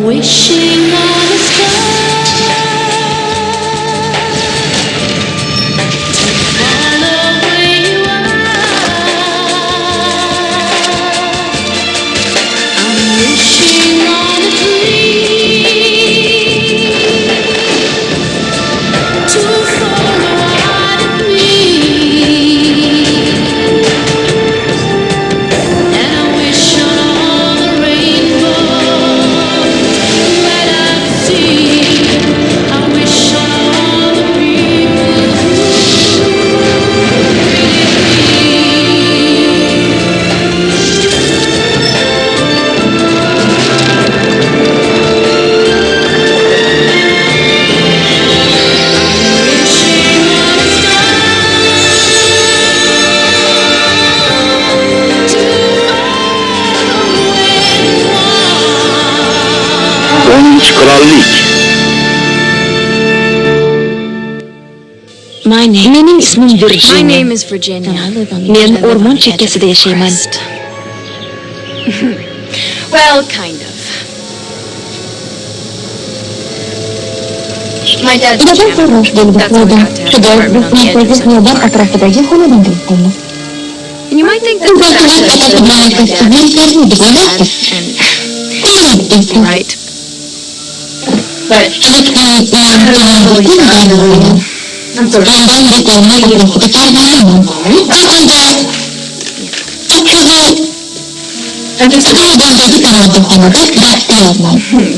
Wishing on a star to follow where you are. I'm wishing on a dream to follow out of me, and I wish on all the rainbows that I see. I wish on all the people who wishing on a star to follow where you are. Bronz Krallik. Mening ismim My Virginia. name is Virginia. Men o'rmon chekkasida yashayman. Well, kind of. My dad's a Dadam janitor. farrosh bo'lib That's how we qolgan. got to have Shu an bois apartment on the edge of Brooklindagi Central xiyobon Park. atrofidagi xonadan turib qoldim. And you might think that the fact that I live with my dad is bad and right. But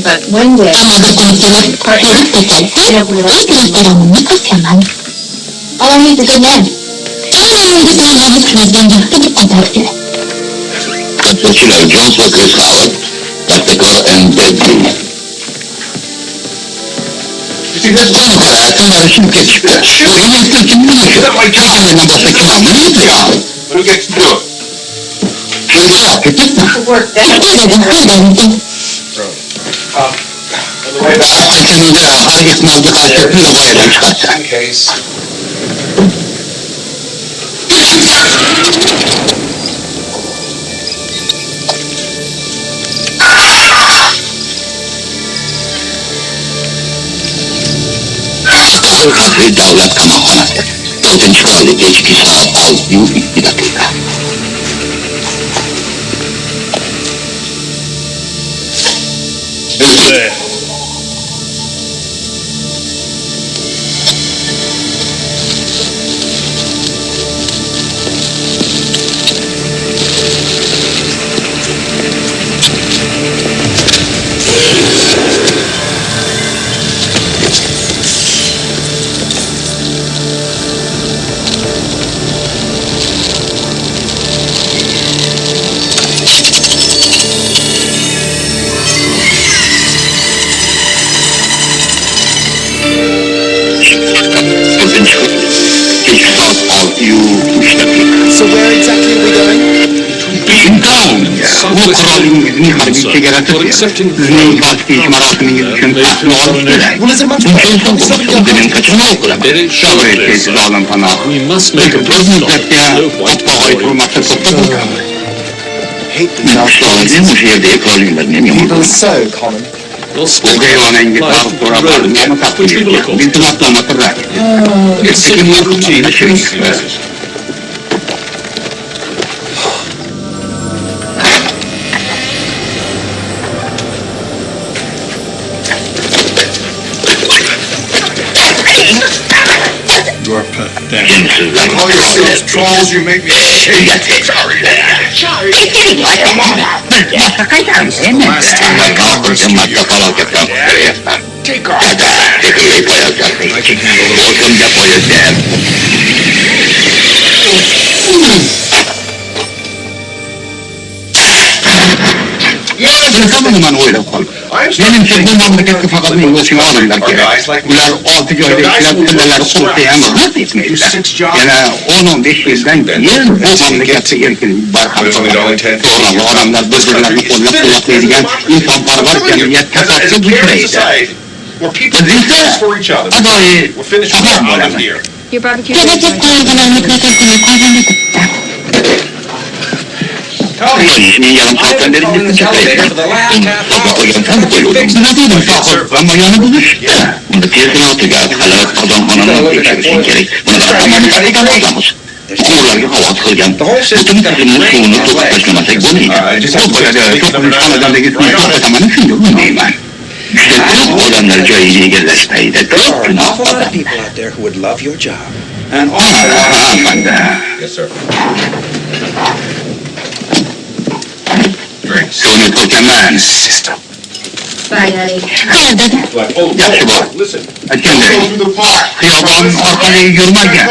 but one day I don't realize All I need is a man. Seçiler John Chris Howard, Tactical and Deadly. Hayatın arasını geçiyor. Yemekte kim bilir ki? Kahvenin başındaki mamını ya. Who gets to do it? Şimdi fark ettin mi? work that On the way back, Seçiminde hangi sınavda karşılıklı koyacağım çıkarsa. in case. Kahve devlet kamakhonasi. To'rtinchi qurolli kechki soat 6:02. Who's there? To'rtinchi qurolli kechki soat 6:03. So where exactly are we going? İmtihan ya. Bu kuralingizning harbiy chegarasi sizning bosqich marosimingiz uchun asli olish kerak. Well, is it much Bundan kaçınma okuraman. Sabır etmesi oğlum bana. We must make a Bir brief stop müddetçe at Slow White Ottawa Quarry. kurmakta topladık. hate Nasıl bu şehirde ekonomiler ne People mi? so common. We'll Bu still gayvanın life gitarı from sonra the var. road, Ne mi tatlı which we will of yiyecek? course Bizim atlamak bırak. It's Eski simply mülkün routine taşıyın. police message. You are pathetic. Kimsizler. Call yourselves trolls, you make me shake. Take off. I can handle it. Tamamen öyle oldu. Benim bu memlekette fakat ne yolculuğu alırlar ki. Bunlar 6 ayda işletmeleri kurtayan rahat etmeyler. Yani 10-15 yıldan yer bu memlekette erkin barkatlar. Adamlar birbirlerini kollaplayacak insanparvar cemiyet kasası güçleydi. Where people do things for each other. Adayı We're finished with that out of here. Your barbecue Gelecek kaygılarını kırkırtını kazandık. Polisi yarım saatten beri gittim çakayla. Sokağa koyuyorum. Sıradıydım sağ ama yanımız işte. Bunu kesin oturuyor. Hala kazanmanın geçirmişsin gerek. Bunu da tamamı kazanamaz. Kuğularga hava atılgan. Bütün takımın çoğunu tutup taşlamasak bo'lmaydi. Bu böyle çok konuşmalardan da gitmeyi to'xtatamanı shunga bilmayman. Odamlar joyiga egallashmaydi. An awful lot of people out there who would love your job. An awful lot of people. Yes, sir. Shuni ko'chaman. Bye, Daddy. Yaxshi bor. Listen. Aytganday, xiyobon orqali yurmagan.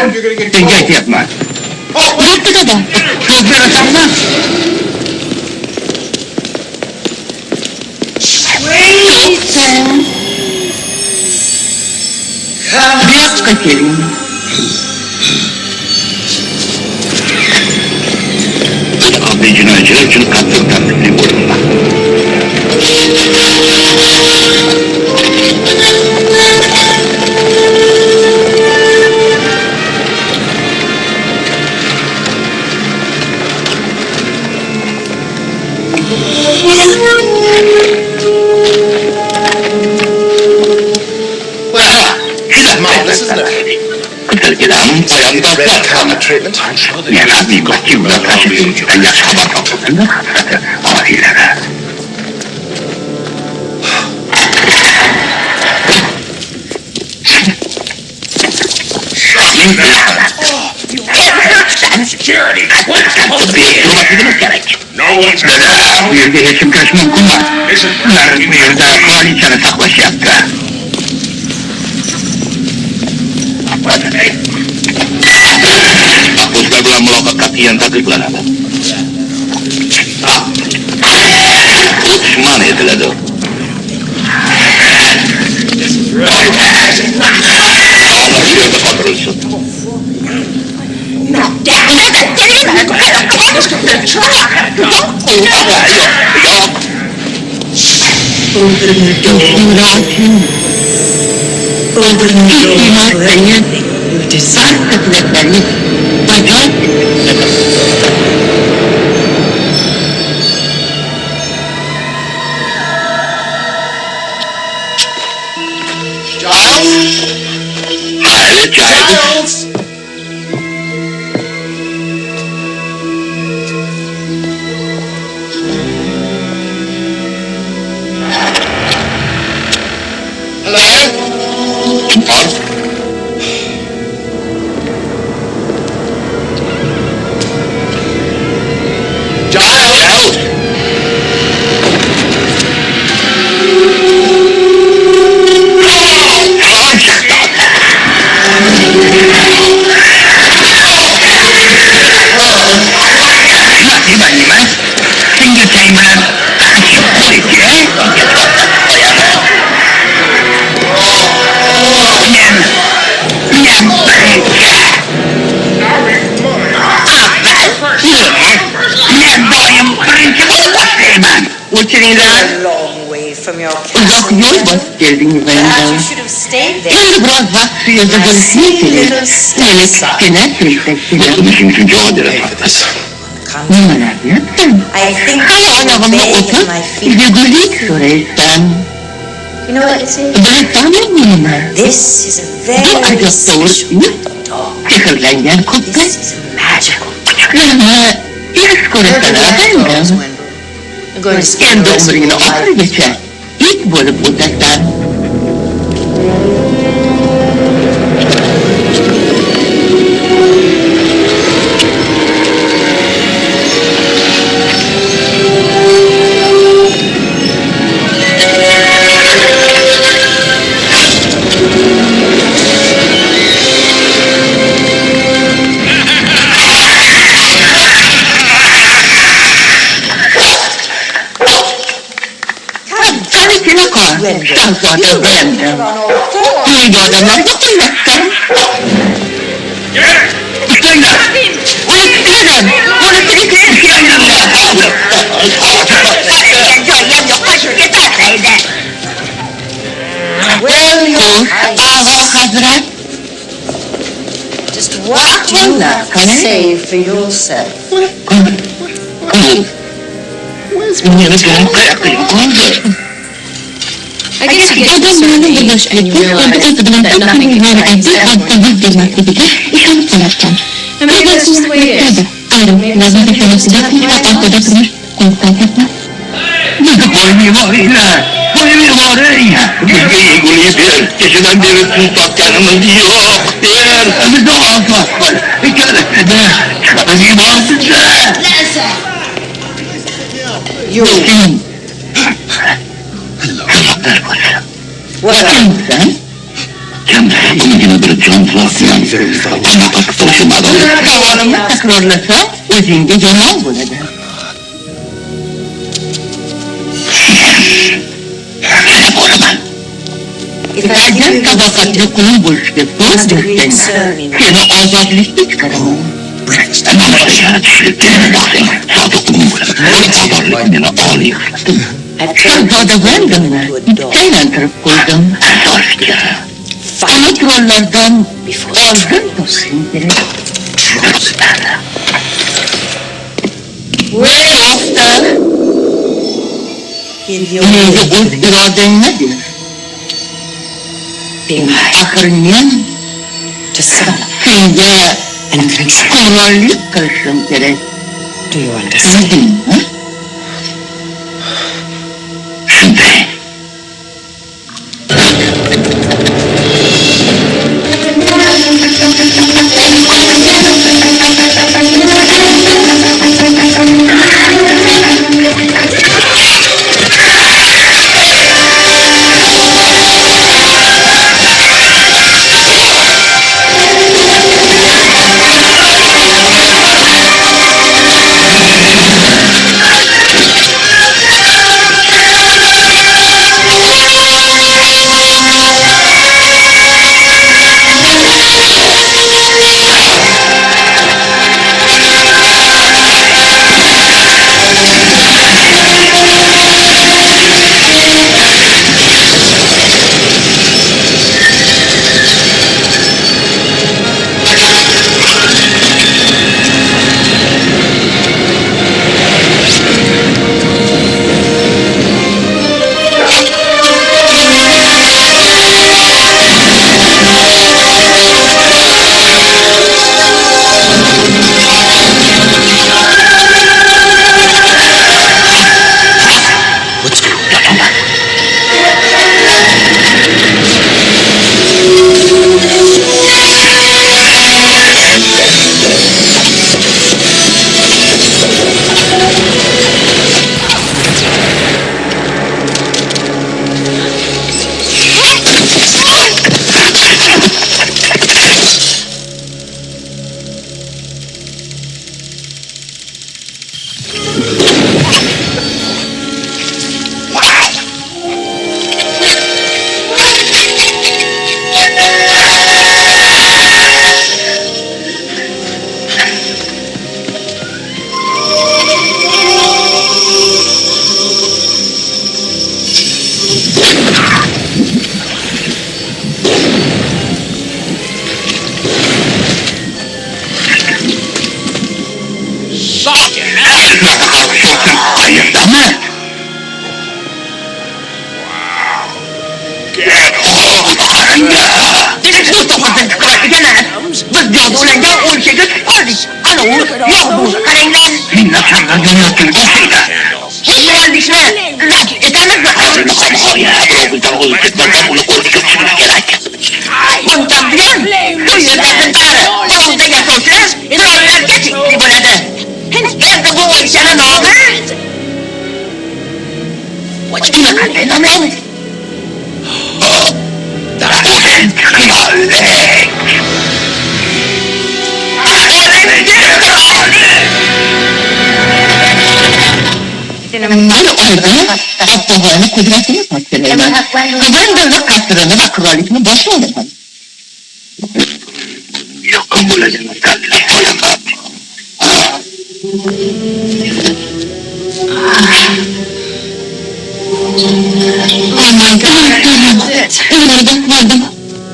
Senga aytyapman. Bitta dada. So'z berasanmi? Bu yoqqa keling. Oddiy jinoyatchilar uchun qattiq tartibli bo'linma. Mom, this isn't a Kıtırgıdan red carpet treatment. yana bir bakayım da taşıdığım yaşama kapısında ahirlere. No one's Bu yerde hekim kaçma mümkün var. Bunlar bir yerde koalisyonu saklaş yaptı. Mahpuslar bilan muloqot qat'iyan taqiqlanadi. O'tish man etiladi. Shu yerda qoldirilsin. Evet, Giles. A long way from your Uzak castle. yol bas geldiniz Perhaps benden. you should have stayed there. Yani biraz vakti yazabilirsiniz. Melek gene sürükleştiler. Konuşum için cevap verin. Come. Numara yaptın. I think Hala I will ayağımda bathe otur. in my Bir de feet. gülük sorarsan. You know what this is? Bıraktamam mı? This is a Bu very acaba doğru special değil. dog. Sihirlengen köpek. This is magical. Küçüklerine ilk konuşsalar Dogs, benden. Wendell. I'm going to spend Kendi the rest of umrunu your ahır life. geçer. İlk bulup uzaktan. Seni kime koy? Şahzade Brandon. Neydi adamlar yapıyorlar? Söyle. Unutmayalım. Well, Ağa Hazret. Just what do you have to say for yourself? Kız, Ngayon ang kaya kayo ko. I guess you get to a Adam certain mo age ng and you realize that nothing can replace that one. I mean, that's just the way it is. Maybe some people just have to let it go. Naka poi morina. Poi morina. Perché gli per che se non deve più toccare non dio. Mi do qua. E che da di morte. You. What happened? Come che non per John Flossi. Ma forse ma If I give you this degree concern me now. I've turned you into a dog. Fight before give your being high to some and do you understand?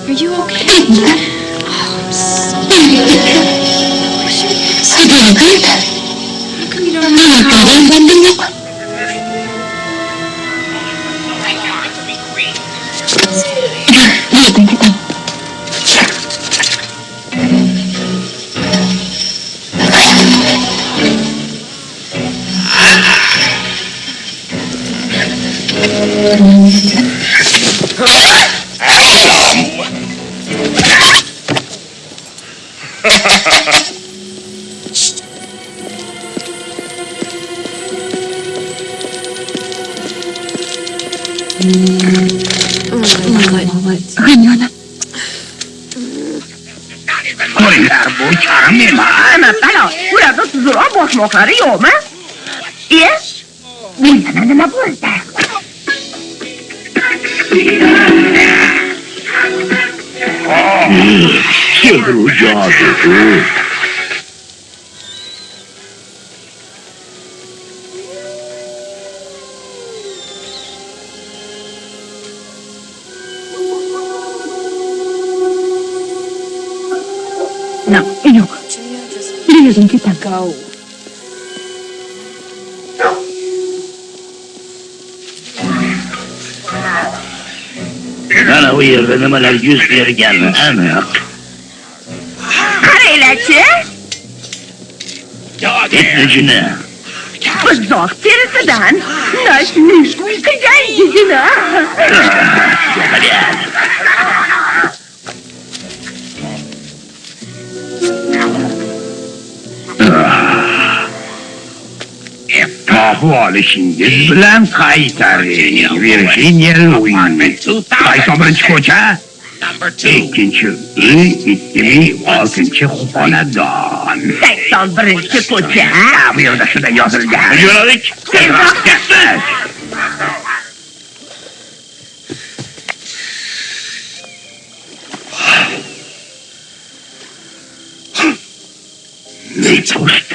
Are you okay? Oh, I'm sorry. How come you don't know? Lihatin kita. Gimana? Koylar bu charm emas. Ana, ana, ularda tuzukroq boshmoqlari yo'qmi? Bu yana nima bo'ldi? Sevru jodu. Yo'q. Lihatin kita. Ana u yerda nimalar yuz bergani aniq. Qaranglar-chi, Etnijini. buzoq terisidan nash-nush qilgan yigina. Topu olishingiz bilan qaytaring. Virginia Louise. Qaysi birinchi ko'cha? Ikkinchi uy, 2006 xonadon. 81-ko'cha. Bu yerda shunday yozilgan. Yo'lalik. Tezroq ketdik. Post.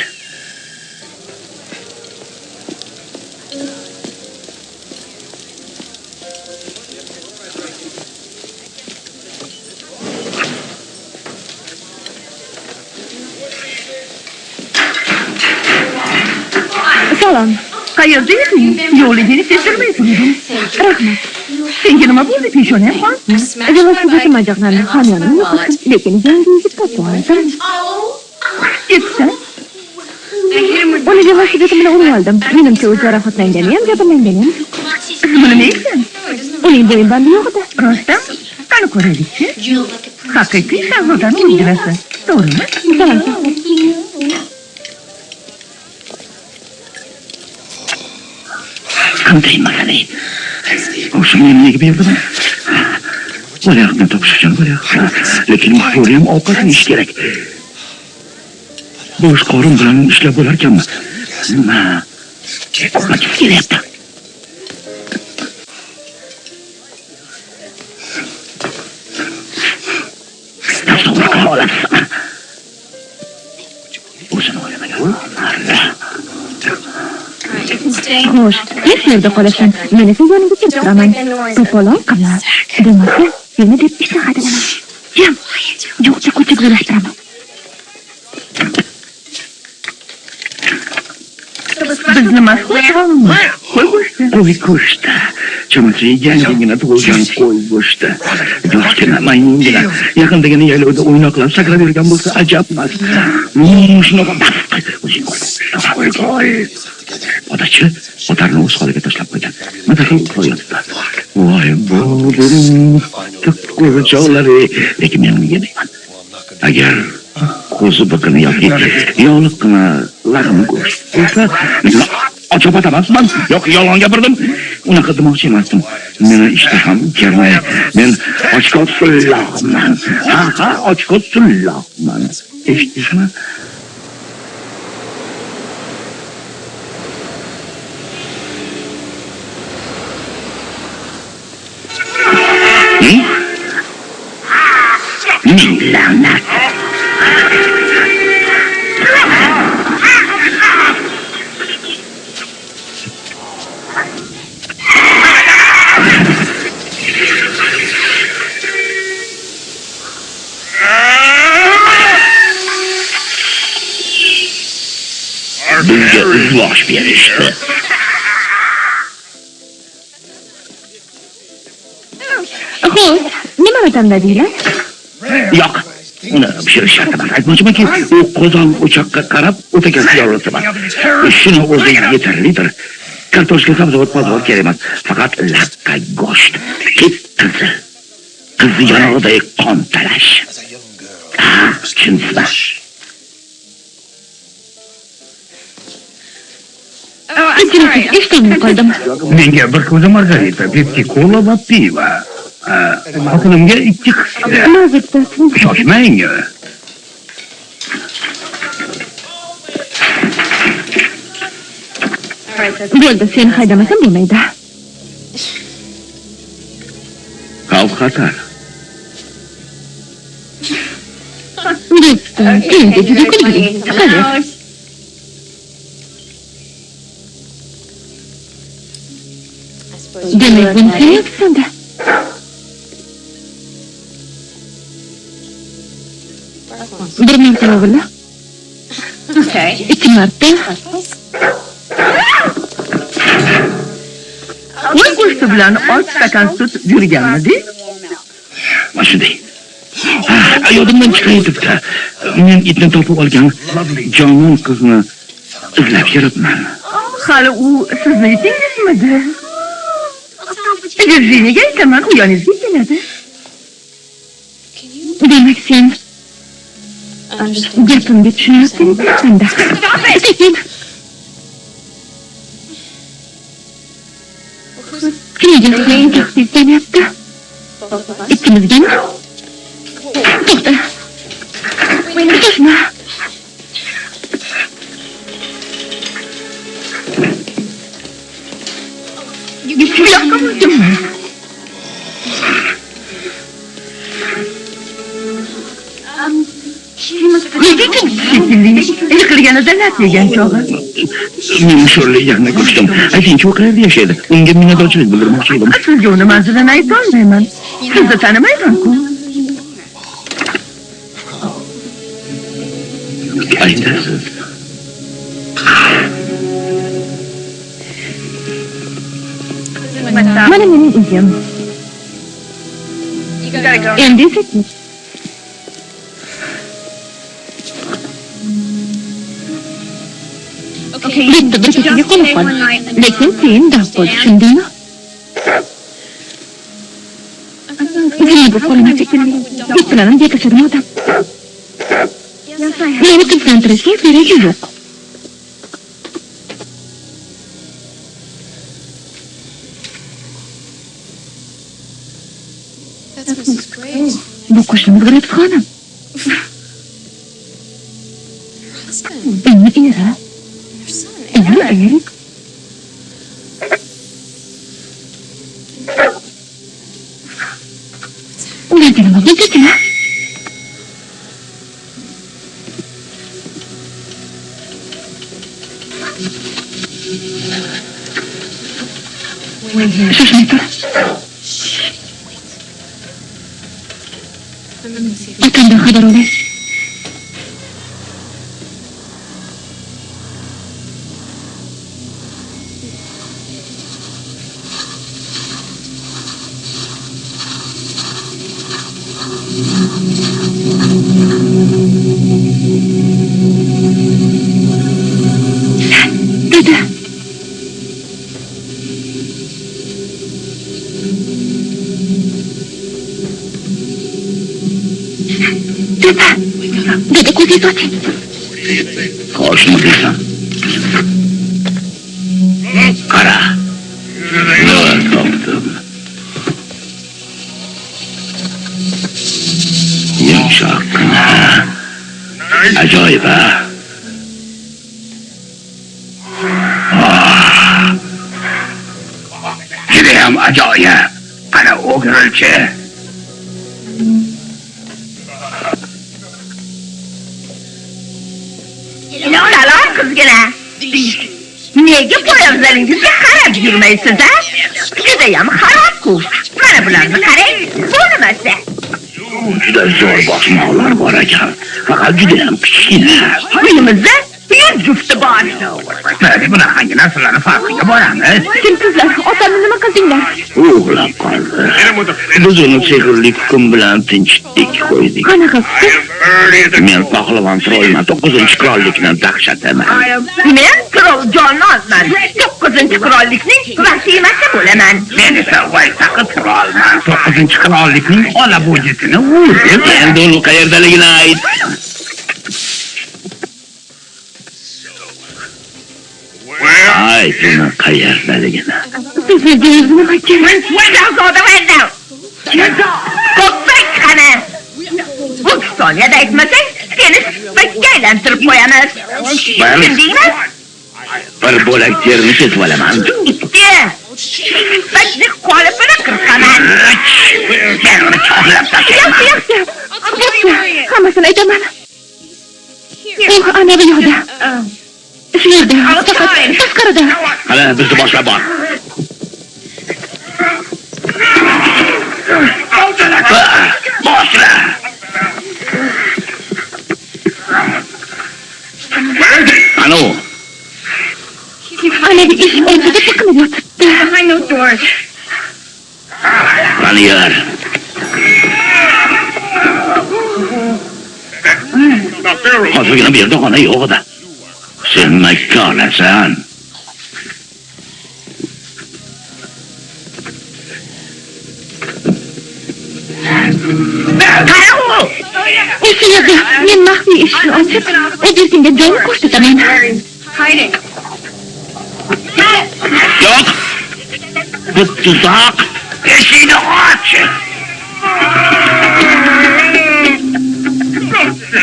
Salom. Qayerda eding? Yo'ligini sezdirmay turdim. Rahmat. Senga nima bo'ldi, peshonang xon? Velosiped majaqlandi, hamyonim yo'q, lekin yangi topib oldim. Ketsa? Uni velosipedi bilan urib oldim. Menimcha u jarohatlangani ham, jabrlangani ham. Buni nima ekan? Uning bo'yinbandi yo'q edi. Rostdan? Qani ko'raylik-chi. Haqiqiy shahzodani o'ldirasi. To'g'rimi? Salom. Qanday masala? O'sha menga berdimi? Oyoqni topishgan bo'lyapti. Lekin bu ham ovqat yeyish kerak. Bo'sh qorin bilan ishlab bo'lar ekanmi? Nima? Qachon kelyapti? O'zini o'ylamagan. Xo'sh, hech yerda qolasan. Men esa yoningga kelib turaman. To'polon qilma. Demasa, seni deb ishlahadilar. Jim, yo'qcha ko'chib joylashtiraman. Bizni mashhur taomimiz qo'y go'shti. Qo'y go'shti. Chamasi yangigina tug'ilgan qo'y go'shti. Yoshgina mayningina yaqindagina yaylovda o'ynoqlab sakrab yurgan bo'lsa ajab emas. Shunaqa qo'y. Otachi otarni o'z holiga tashlab qo'ygan. Mana shu qo'yatda. Voy, bu qo'ychoqlari. Lekin men uni yemayman. Agar ko'zi biqini yoki yoliqqina lahmi go'sht bo'lsa, ochib atamasman. Yo'q, yolg'on gapirdim. Unaqa demoqchi emasdim. Meni ishtaham kelmay. Men ochko'z sulloqman. Ha, ochko'z sulloqman. Eshitdingizmi? La'nat. Bizga izlosh berishdi. Xo'sh, nimani tanladinglar? Yo'q. Uni pishirish shart emas. Aytmoqchimanki, u qozon o'choqqa qarab o'tagan yoritiman. Shuni o'zi yetarlidir. Kartoshka, sabzavot, pozor kerak emas. Faqat laqqa go'sht. Qizil. Qizni yanog'iday qon talash. Tushunsa. Kechirasiz, eshitolmay qoldim. Menga bir ko'za margarita, Pepsi Cola va pivo. Xotinimga 2 hissa. Ma'zur tutasiz. Shoshmang. Bo'ldi, sen haydamasang bo'lmaydi. Xavf xatar. Do'stim, senga juda kulgili. Qani? Demak, buni qilyapsan-da. Bir marta o'g'illa. 2 marta. Qo'y go'shti bilan 6 stakan sut yurganmidi? Mana shunday. Yodimdan chiqayotibdi. Men itni topib olgan jonon qizni izlab yuribman. Hali u sizni itingizmidi? Virjiniyaga aytaman, u yoningizga keladi. Demak, sen gapimga tushunyapsan-da. Sekin. Kimga sen takliflanyapti? Ikkimizgami? To'xta. To'xtama. Shu yoqqa o'tdimmi? Nega shekilli? Yiqilganida lat yegan chog'i. Men sho'rlaganini ko'rdim. Aytingchi, u qayerda yashaydi? Unga minnatdorchilik bildirmoqchi edim. Sizga uni manzilini aytolmayman. Sizni tanimayman-ku. Aytasiz. Mana mening uyim. Endi esakmiz. Bitta bir kechaga qolib qol. Lekin sen daf qol, tushundingmi? Nima bu qo'lima shekilli? Itlarni dekashirma odam. Meni tinchlantirishga keragi yo'q. Bu qo'shnimiz G'irib xonim. Endi era. Endi era. Ularga nima bo'ldi? Shoshmay tur. Akamdan xabar olay. Dada. Dada ko'zing soching. Qo'shni deysan. Qara. Topdim. Yumshoqqina. Ajoyib. Judayam ajoyib. Qara o'girilchi. Salom qizgina. Nega poyabzalingizga qarab yurmaysiz-a? Judayam xarob-ku. Mana bularni qarang, bo'lmasa. Juda zo'r bosmoqlar bor ekan. Faqat judayam kichkina. Uyimizda jufti bor. Mana bunaqangi narsalarni farqiga boramiz. Kim sizlar? Otamni nima qildinglar? Uxlab qoldi. Biz uni sehrli hukm bilan tinchitdik qo'ydik. Qanaqa? Men pahlavon Troyman 9-qirollikni dahshataman. Men Troll jonozman. 9-qirollikning vahimasi bo'laman. Men esa Vaytaqi Trollman. 9-qirollikning olabujisini o'zim. Endi uni qayerdaligini ayt. Ayt uni qayerdaligini. Sizlarga nima kerak? Qo'ppak qani. Bu soniyada aytmasang, seni spakka aylantirib qo'yamiz. Tushundingmi? Bir bo'lak terni kesib olaman. Ikki. Spakni qolipini qirqaman. Men uni cho'qlab tashlayman. Yaxshi. Hammasini aytaman. Ana bu yoqda. Shu yerda, faqat tashqarida. Qani, bizni boshlab bor. Boshla. Anu. Ana bir ish o'rnida tiqilib yotibdi. Qani yer. Hozirgina bu yerda xona yo'q edi. Sen makka olasan. Shu yerda men maxfiy ishni ochib, o'zingizga joyni ko'rsataman. Yo'q. Bu tuzoq. Eshikni och.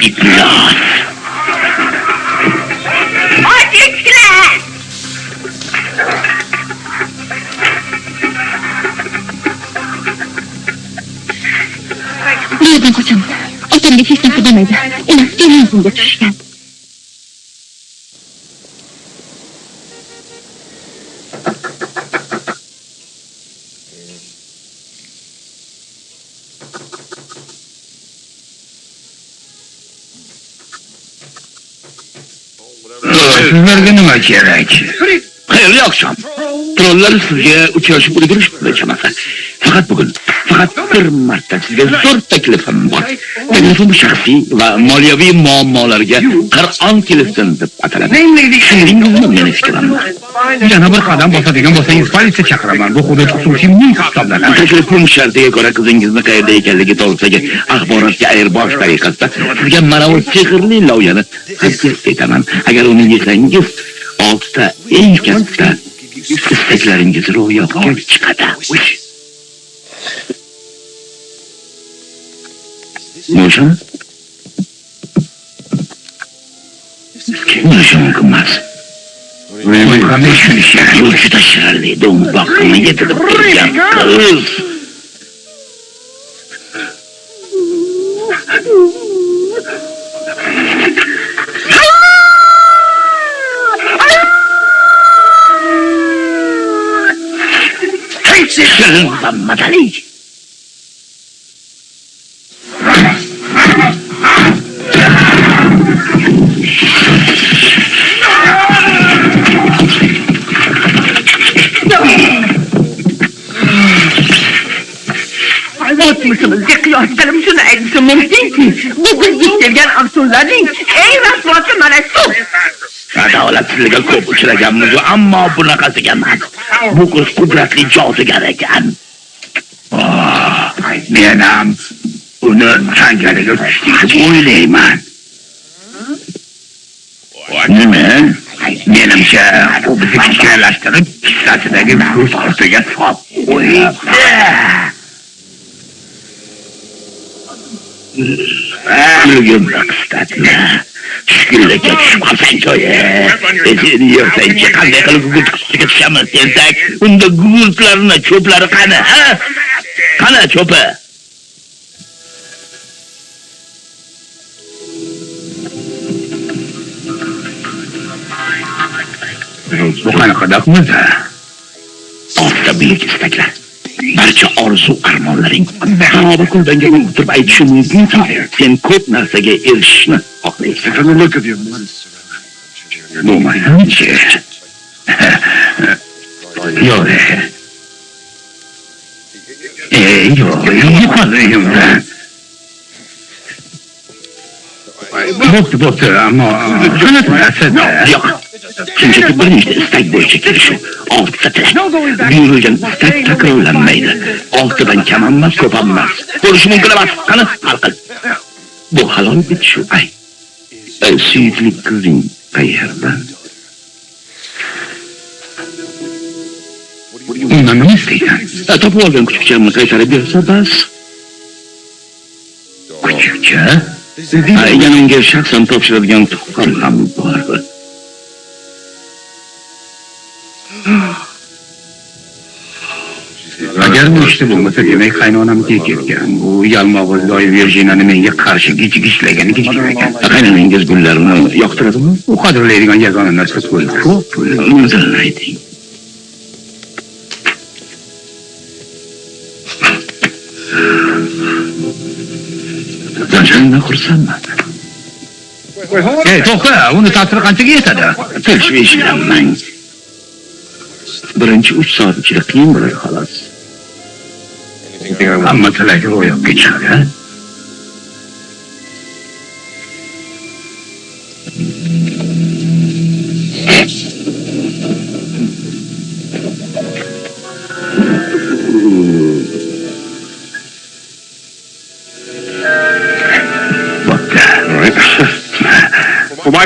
İflas. Och eshiklar! Bu yerdan qochamiz. Otamga hech narsa bo'lmaydi. Ular elimizga tushgan. Sizlarga nima kerak? Xayrli oqshom. Trollar sizga uchrashib ulgurishibdi chamasi. Faqat bugun, faqat bir marta sizga zo'r taklifim bor. Taklifim shaxsiy va moliyaviy muammolarga Qur'on kelsin deb ataladi. Shuningdek, meni fikrim bor. Yana bir qadam bosadigan bo'lsangiz, politsiya chaqiraman. Bu hudud xususiy mulk hisoblanadi. Taklifim shartiga ko'ra qizingizni qayerda ekanligi to'g'risidagi axborotga ayirbosh tariqasida sizga mana bu sehrli loyihani taqdim etaman. Agar uni yesangiz, 6 ta eng katta istaklaringiz ro'yobga chiqadi. Mo'sha? Mo'sha emas. Qanday tushunishlar? Juda shirali do'mboqni yetirib kelgan qiz. Shirin va mazali. O'tmishimizga qiyos qilib shuni aytishim mumkinki, bugun yetgan afsunlarning eng rasvosi mana shu. Adolatsizlikka ko'p uchraganmiz, ammo bunaqasiga emas. Bu qiz qudratli jozigar ekan. Men ham uni qanchalik o'ylayman. Nima? Menimcha, u bizni kichkinalashtirib, kissasidagi ko'z ortiga solib qo'ydi. Bugun raqsdatlar. Tushkunlikka tushib qolsang joyi. Seni yersangchi qanday qilib gugurt qusiga tushamiz desak, unda gugurtlarni cho'plari qani, ha? Qani cho'pi? Bu qanaqa daqmiz? Orta buyuk istaklar. Barcha orzu armonlaring xaroba qilbanga o'tirib aytishim mumkinki, sen ko'p narsaga erishishni xohlaysan. bo'lmasamchi. Yo'q. Yo'q, yo'q. Bo'pti, ammo shunisi narsa yo'q. Shunchaki bir nechta istak bo'yicha kelishuv. 6 ta buyurilgan istak takrorlanmaydi. 6 dan kam emas, ko'p emas. Bo'lishi mumkin emas. Qani, hal qil. Bu halol bitishuv. Suyukli qizing qayerda? Undan nima istaysan? Topib olgan kuchukchamni qaytarib bersa bas. Kuchukcha? Yangi shaxsan topshiradigan tuhfam ham bor. Agar bu ishda bo'lmasa, demak qaynonamga ketgan. U yalmog'iz doim Virjiniyani menga qarshi gich-gichlagan. Qaynonangiz gullarni yoqtiradimi? U qadrlaydigan yagona narsa pul. Nima ayting? Janjandan xursandman. To'xta, uni ta'siri qanchaga yetadi? Tashvishlanmang. Birinchi 3 soat ichida qiyin bo'ladi xolos. Hamma tilagi ro'yobga chiqadi.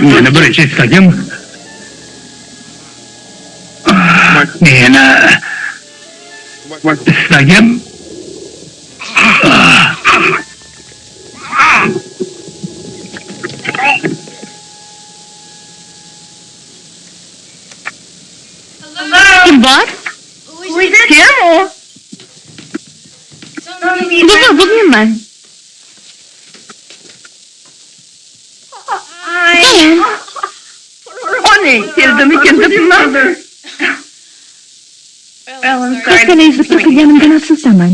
Meni birinchi istagim Kim bor? Kim u? Bugunman. Keldimikin debman. Kaskalayizib turganimdan afsusdaman.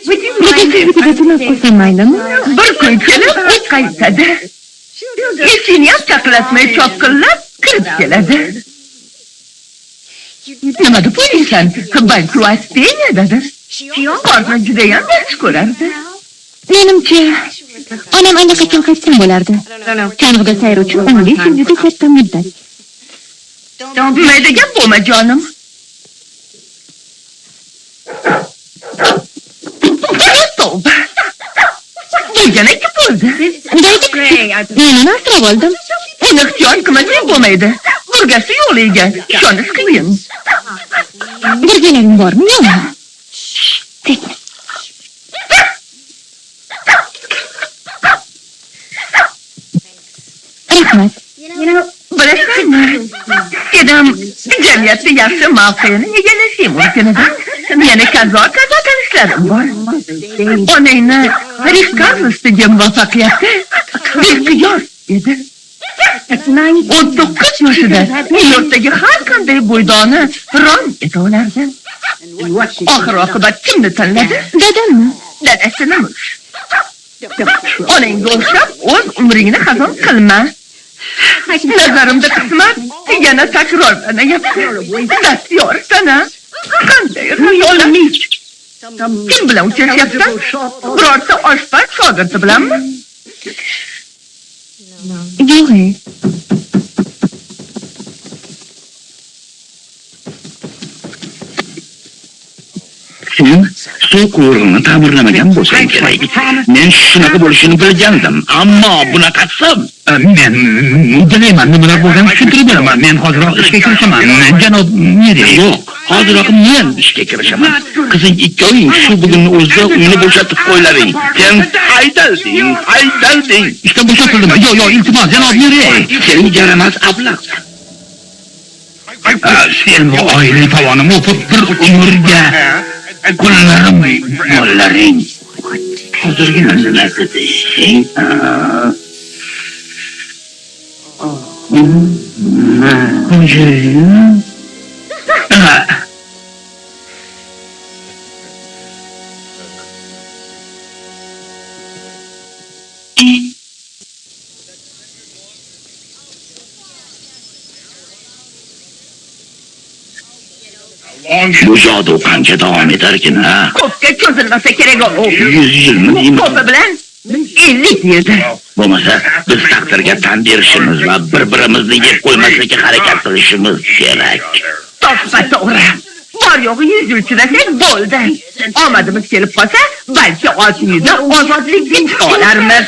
Lekin sevgiga tunab qo'ysam maylimi? Bir kun kelib qaytadi. Eshikni ham taqlatmay chopqillab kirib keladi. Nima deb o'ylaysan? Bankroteniyadir. Qorni judayam yaxshi ko'rardi. Menimcha, onam allaqachon qaytgan bo'lardi. Chang'ida sayr uchun 15 yil juda katta muddat. Mayda gap bo'lma jonim. Tavba. Bu yana kim bo'ldi? Men asrab oldim. Uni ixtiyor qilmasak bo'lmaydi. Burgasi yo'liga. Ishonish qiyin. Birgalaring bormi, yo'qmi? Sekin. Rahmat. Bilasizmi? Dedim, jamiyatda yaxshi mavqeni egallashim mumkin edi. Yana kazo tanishlarim bor. Onangni Rixkarlsdagi muvaffaqiyati beqiyos edi. 19 yoshida Nyu-Yorkdagi har qanday bo'ydoni rom eta olardi. Oxir-oqibat kimni tanladi? Dadammi? Dadasini. Onangga o'xshab o'z umringni hazon qilma. Nazarimda qismat yana takrorlanayapti. Dastyor sana. Qanday xayolan? Kim bilan uchrashyapsan? Birorta oshpaz shogirdi bilanmi? Yo'q. Sen suv quvurg'ini ta'mirlamagan bo'lsang kerak. Men shunaqa bo'lishini bilgandim, ammo bunaqasi men bilayman nimalar bo'lganini tushuntirib beraman. Men hoziroq ishga kirishaman. Janob Meri. Yo'q, hoziroq men ishga kirishaman. Qizing ikkoving shu bugunning o'zida uyni bo'shatib qo'ylaring. Sen haydalding. Ishdan bo'shatildim. Yo'q, iltimos, janob Meri. Sen jaramas ablaqsan. Sen bu oila tovonini o'pib bir umrga kullarim, mollaring. Hozirgina nimasi deyishing? Xo'jayin. Bu jodu qancha davom etarkin, ha? Ko'pga cho'zilmasa kerak u. 100 yilmi deyman? Ko'pi bilan 50 yilda. Bo'lmasa, biz taqdirga tan berishimiz va bir-birimizni yeb qo'ymaslikka harakat qilishimiz kerak. To'g'ri. Bor yo'g'i 100 yil chidasak bo'ldi. Omadimiz kelib qolsa, balki 6 yilda ozodlikka olarmiz.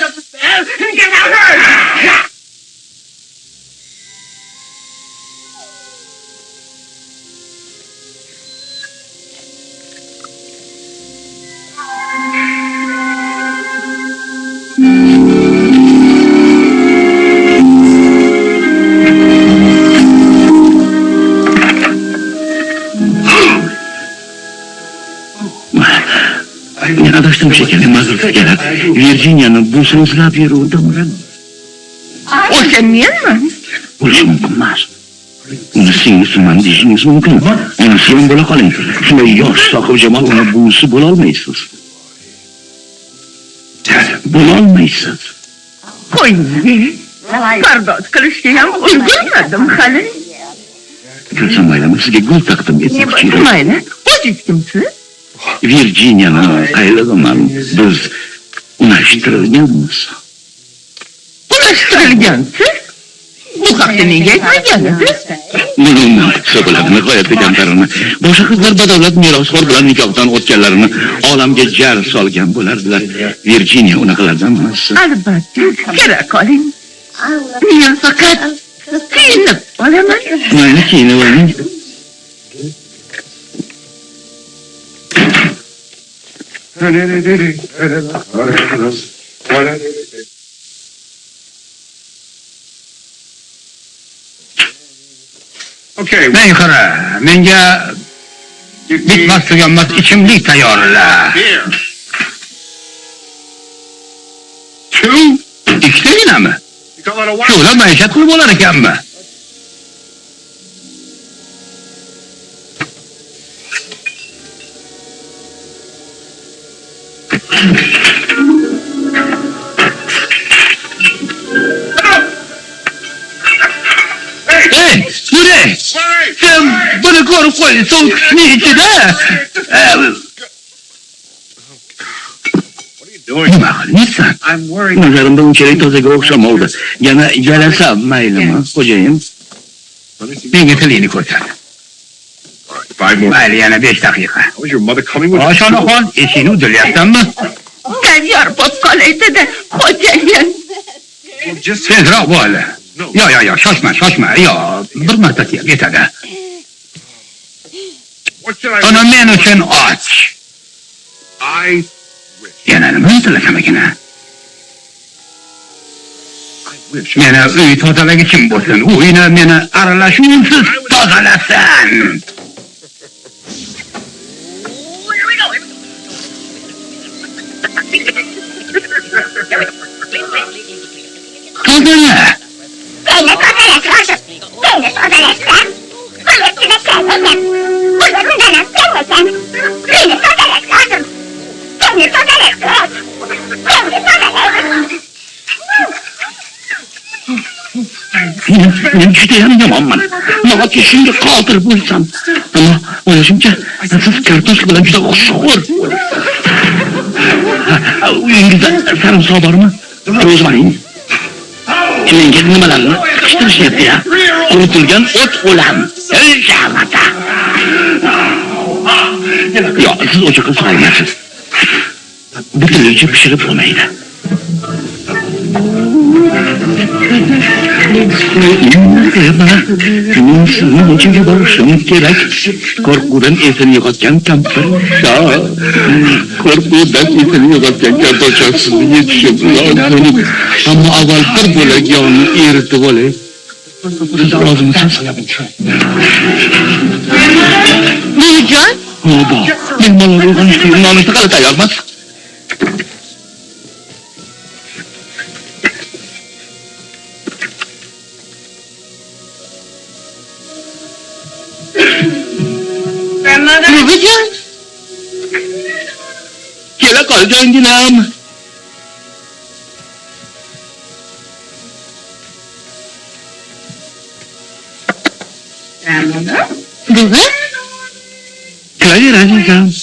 Men adashdim shekilli, ma'zurlik kerak. Virjiniyani bu so'zlab yuruvdim. O'sha menman. Bo'lishi mumkin emas. Uni singlisiman deyishingiz mumkin. Onasi ham bo'la qoling. Shunday yosh sohibjamol uni buvisi bo'la olmaysiz. Bo'la olmaysiz. Qo'ying. Pardoz qilishga ham ulgurmadim hali. Ko'rsam maylimi, sizga gul taqdim etmoqchi edim. Mayli. O'zingiz kimsiz? Virjiniyani qaylig'iman. Biz unashtirilganmiz. Unashtirilgansiz? Bu haqda nega aytmagansiz? Buni hisoblanadi, nihoyatda kamtarini. Boshqa qizlar badavlat merosxo'r bilan nikohdan o'tganlarini olamga jar solgan bo'lardilar. Virjiniya unaqalardan emas. Albatta, kerak qoling. Men faqat kiyinib olaman. Mayli, kiyinib oling. Men qara, menga bitmas tuganmas ichimlik tayyorla. Ikkitaginami? Shular maishat qilib olar ekanmi? Yuri! Sen buni ko'rib qo'y, so'ng qishni ichida. Nima qilyapsan? Nazarimda unchalik tozaga o'xshamovdi. Yana yalasam maylimi, xo'jayin? Menga tilingni ko'rsat. Mayli, yana 5 daqiqa. Oshonaxon, eshikni udilyapsanmi? Tayyor bo'lib qolaydi-da, xo'jayin. Tezroq bo'l. Yo, shoshma. Yo, bir marta yetadi. Ana men uchun och. Yana nima tilasam ekan? Meni uy tozalagichim bo'lsin. Uyni meni aralashuvsiz tozalasan. Tozala. Men judayam yomonman. Navbatga shunga qodir bo'lsam. Ammo o'ylashimcha, siz kartoshka bilan juda xushxo'r. Uyingizda sarimsoq bormi? Rozmarin. Menga nimalarni qishtirishyapti ya? Quritilgan o't o'lan. Shamata. Yo, siz o'choqqa solmaysiz. Butunligicha pishirib bo'lmaydi. Men sizni nechunga borishim kerak? Qo'rquvdan esini yo'qotgan kampir. Qo'rquvdan esini yo'qotgan kampir sizni yetishim lozim. Ammo avval bir bo'lak yog'ni eritib olay. Siz rozimisiz? Nurjon? Ho'p, mehmonlar uyg'onishga nonushta qilib tayyormas. Nurjon? Kela qolganginam. Buvi? Hayır azizim.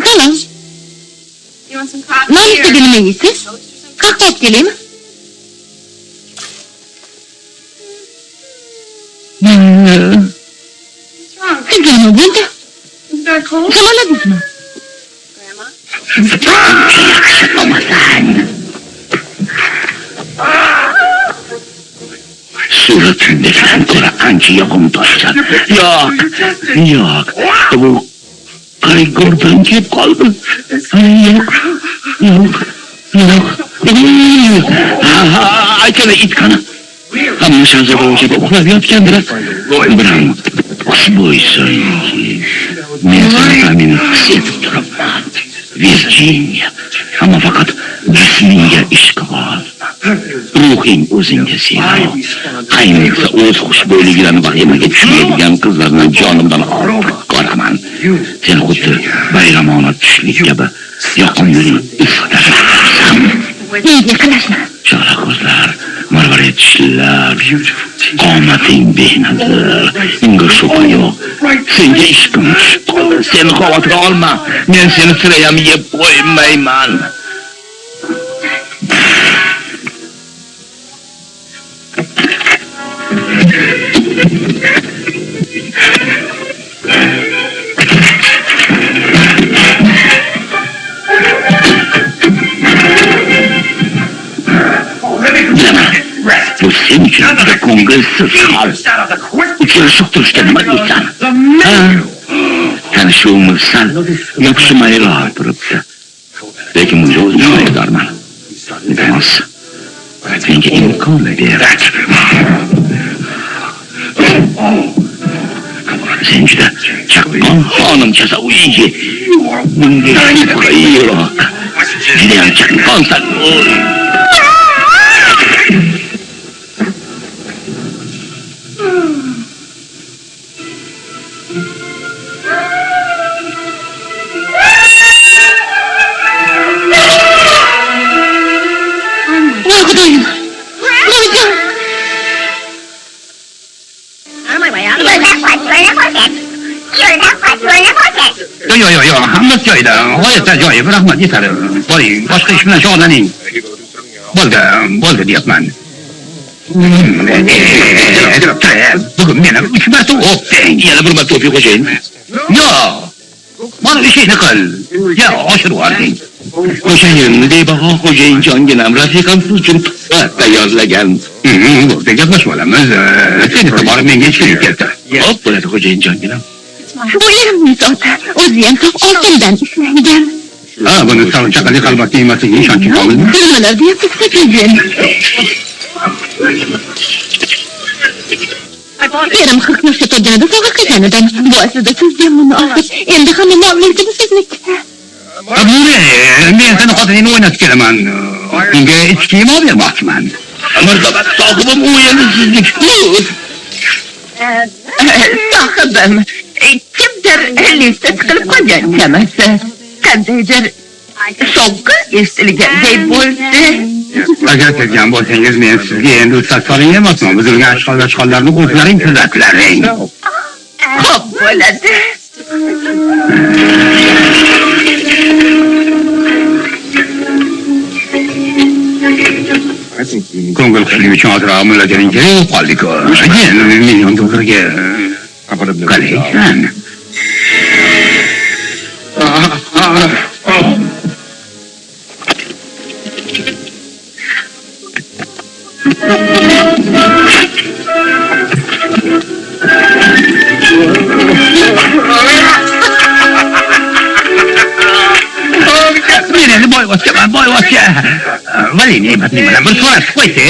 Salom. Nonushtaga nima yeysiz? Qahva olib kelaymi? Sizga nima bo'ldi? Savoladingizmi? Suratındakidan ko'ra ancha yoqimtoysan. Yo'q. Bu qayg'urdan kelib qoldi. Yo'q. Aytana itqani. Hamma shahzoda o'chib uxlab yotgandir. Biram xushbo'ysanki, men seni ta'min etib turaman. Virginia. Ammo faqat jismingga ishq qil. Ruhing o'zingga siymo. Ayniqsa o'z xushbo'yligidan vahimaga tushmaydigan qizlarni jonimdan ortiq ko'raman. Sen xuddi bayramona tushlik kabi yoqimli istarsan. Nega qilashni? Chora ko'zlar, marvarid tishlar, qomating benazir, unga shubha yo'q. Senga ishqim tushib qoldi. Sen xavotir olma. Men seni sirayam yeb qo'ymayman. Bu sen için de ko'ngilsiz hol. Uchrashib turishga nima deysan? Tanishuvimiz sal yoqishmayroq turibdi. Lekin bunga o'zim aybdorman. Iltimos, senga imkon ber. Sen juda chaqqon xonimchasa uyingga. Bunga shubha yo'q. Judayam chaqqonsan. Yo'q, hammasi joyida. G'oyatda joyi. Rahmat yetadi. Boring, boshqa ish bilan shug'ullaning. Bo'ldi deyapman. Bugun meni 3 marta o'pding. Yana bir marta o'pib qo'yayin. Yo'q. Mana ishingni qil. Ya, oshirib yubording. O'sha yerni bebaho xo'jayinjonginam rafiqamsiz uchun tayyorlagan. Bo'ldi, gaplashib olamiz. Seni tomoni menga ishlayib keldi. Xo'p, bo'ladi xo'jayinjonginam. Bu erimning zoti. O'zi ham to'q oltindan ishlangan. Buni chaqali qalbakda emasligiga ishonching komilmi? Nimalarga ham fikrlayman. Erim 40 yoshga to'lganida sovg'a qilganidan. Bu aslida sizga munosib. Endi hamma mol-mulkini sizniki. Men seni xotiningni o'ynatib kelaman. Unga ichki kiyim olib bermoqchiman. Marhamat, sohibim u endi sizniki. Sohibim, kimdir lifta tiqilib qolgan chamasi. Qandaydir shovqin eshitilganday bo'ldi. Agar kelgan bo'lsangiz, men sizga endi ustat soling emasman. Buzilgan ishqollarni o'zlaring kuzatlaring. Xo'p bo'ladi. Ko'ngil qushlik uchun ozroq mullajaning kerak qoldi-ku. Endi $1,000,000ga qalaysan. Men endi boyvachcha. Vali ne'matning bilan bir so'rashib qo'ysa.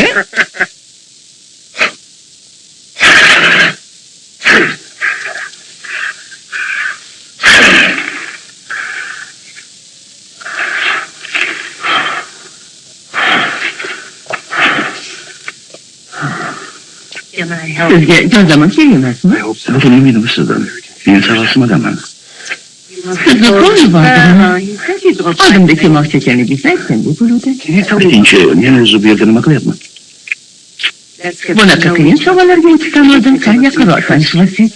Sizga jozaman kerak emasmi? Buni men bilmadim. Men sarosimaman. Sizni qo'yib bordim. Oldimda kelmoqchi ekanligingizni aytgandek bo'luvdi. Birinchi, men o'zi bu yerda nima qilyapman? Bunaqa qiyin savollarga o'tishdan oldin qanday qaror tanishmasak?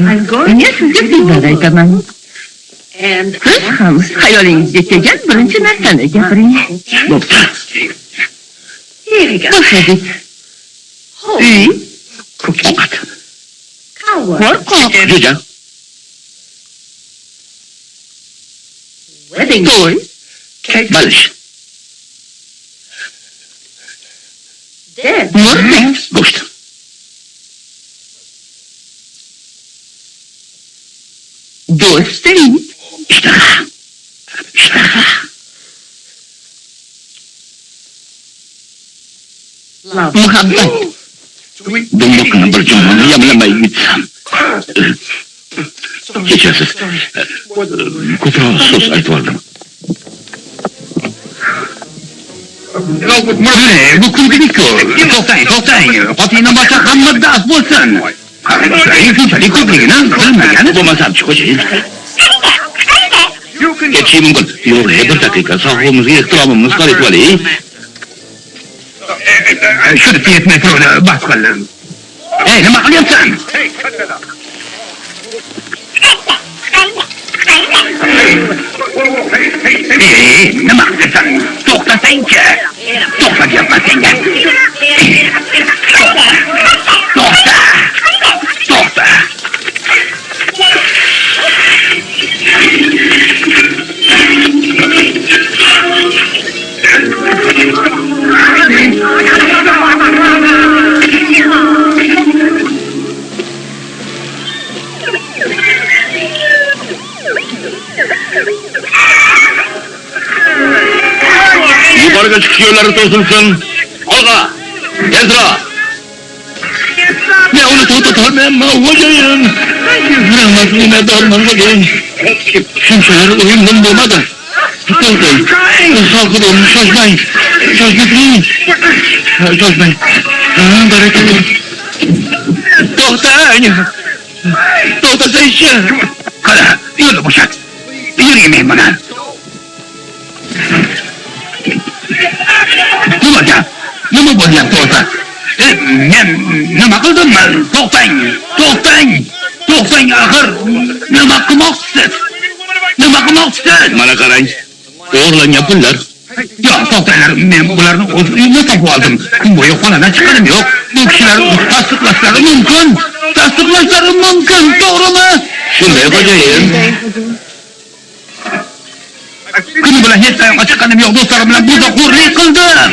Men sizga so'zlar aytaman. Siz ham xayolingizga kelgan birinchi narsani gapiring. Bo'pti. Boshladik. Uy, Ovqat. qo'rqoq, Jo'ja. to'y, Balish. murda, Go'sht. do'sting, Ishtaha. Ishtaha. muhabbat. Dumbuqni bir jumani yamlamay yutsam. Kechasiz. Ko'proq so'z aytib oldim. Bu kulgilik-ku. To'xtang. Xotinni boshqa hamma daf bo'lsin. Shunchalik ko'pligini bilmagan. Bo'lmasa chiqishing. Ketishim mumkin. Yo'q, bir daqiqa. Sog'lig'imizga ehtiromimiz qilib olaylik. Shuni yetmay turdi, bas qil. Ey, nima qilyapsan? Ey, nima qilyapsan? To'xtasang-chi. To'xta deyapman senga. To'xta. Yuqoriga chiqish yo'llari to'silsin. Olg'a. Ezra. Men uni to'xtatolmayman, xo'jayin. Rahmat, minnatdorman, xo'jayin. Shunchalar o'yindan bo'lmadi. To'xtang. Shogirim, shoshmang. Shoshmang. Barakalloh. To'xtang. To'xtasangchi. Qara, yo'lni bo'shat. Yuring men bilan. Nima bo'lyapti o'zi? Men nima qildim? To'xtang, axir. Nima qilmoqchisiz? Mana qarang. O'g'irlangan pullar. Yo'q, to'xtanglar. Men bularni o'z uyimda topib oldim. Kun bo'yi xonadan chiqqanim yo'q. Bu kishilar tasdiqlashlari mumkin. To'g'rimi? Shunday xo'jayin. Kuni bilan hech qayoqqa chiqqanim yo'q. Do'stlarim bilan burada xo'rlik qildim.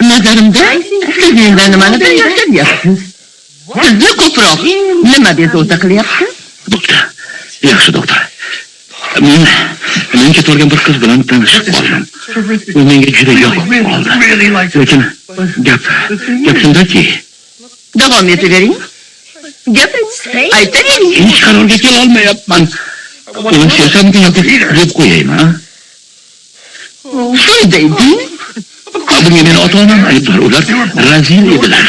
Nazarimda, siz mendan nimanidir yashiryapsiz. Sizni ko'proq nima bezovta qilyapti? Doktor. Yaxshi doktor. Men ketorgan bir qiz bilan tanishib qoldim. U menga juda yoqib qoldi. Lekin gap shundaki, Davom etavering. Aytavering. hech qarorga kela olmayapman. Uni sevsamki yoki deb qo'yaymi? Shunday deng. Bunga meni ota-onam aybdor. Ular razil edilar.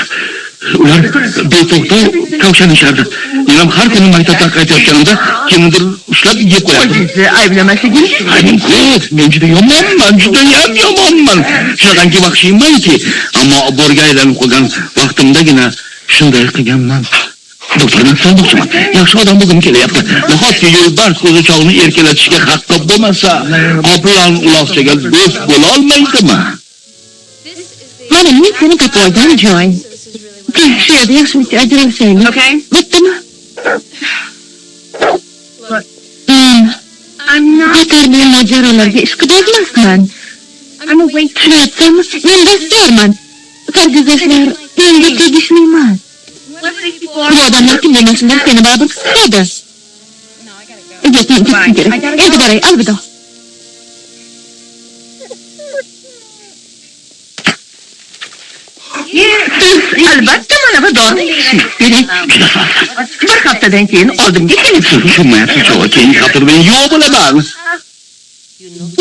Ular beto'xtov kavshanishardi. Men ham har kuni maktabdan qaytayotganimda kimdir ushlab yeb qo'yardi. Sizni ayblamasligingiz Aynim ko'p, men juda yomonman, judayam yomonman. Shunaqangi baxshiymanki, ammo borga aylanib qolgan vaqtimdagina shunday qilganman. Doktordan so'ramoqchiman. Yaxshi odam bo'lgim kelyapti. Nahotki yo'lbars qo'zichoqni erkalatishga haqqi bo'lmasa, qoplan uloqchaga do'st bo'la olmaydimi? Mana men seni topib olgan joy. Shu yerda yaxshilikcha ajralishaylik. Bo'ptimi? Xatarli mojarolarga ishqiboz emasman. Tushunayapsanmi? Men dastorman. Sarguzashtlar menga tegishli emas. Bu odamlar kim demasinlar seni baribir qisqaradi. Yo'q, men ketishim kerak. Endi boray, alvido. albatta mana bu dorini ichishing kerak. Bir haftadan keyin oldimga kelibsiz. Tushunmayapsiz, keyin xatirdan yo'q bo'laman.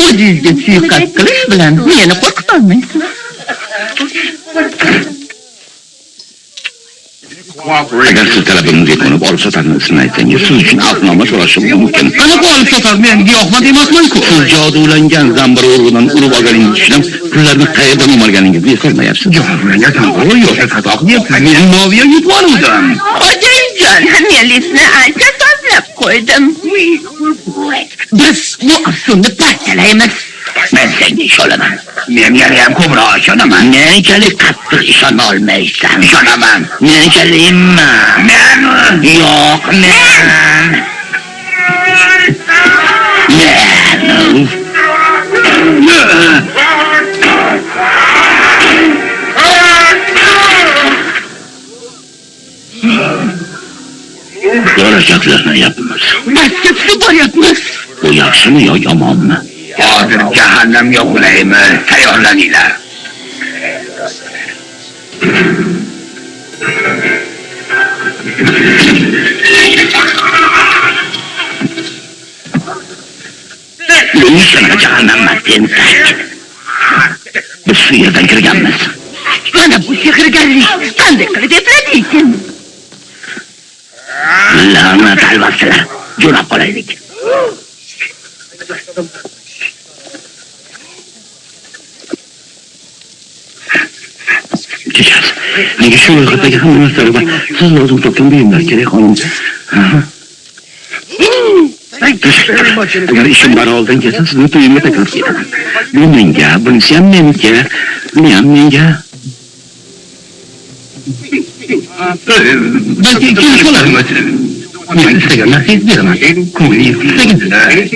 O'zingizga suiqasd qilish bilan meni qo'rqitolmaysiz. Agar siz talabimizga ko'nib olib sotarni ismini aytsangiz, siz uchun afnoma so'rashim mumkin. Qanaqa olib sotar? Men giyohvand emasman-ku. Siz jodulangan zambar o'rnidan urib olganingiz uchun pullarni qayerdan o'marganingizni eslolmayapsiz. Jodulangan zambar yo'lda sadoq deyapsiz. Men Noviya yutib oldim. Xo'jayinjon, men liftni ancha tozalab qo'ydim. Biz bu afsonni parchalaymiz. Men senga ishonaman. Men ham ko'proq ishonaman. Menchalik qattiq ishona olmaysan. Ishonaman. Menchalikmi? Men Yo'q, men. Ko'racaklarni yapmiz. Pastga tushib boryapmiz. Bu yaxshimi yo yomonmi? hozir jahannamga qulaymiz. Tayyorlaninglar. Nima sana jahannamga tentak? Biz shu yerdan kirganmiz. Mana bu sehrgarlik qanday qilib epladiysan? La'nat alvasilar. Jo'nab qolaylik. Kechasiz. Nega shu ro'yxatdagi hamma narsalar va siz lozim topgan buyumlar kerak xonim? Agar ishim bari oldan kelsa, sizni to'yimga taklif etaman. Bu menga, bunisi ham menga, buni ham menga. Balki ikkinchi bo'larmiz. Men istagan narsangiz beraman. Ko'nglingiz istagan.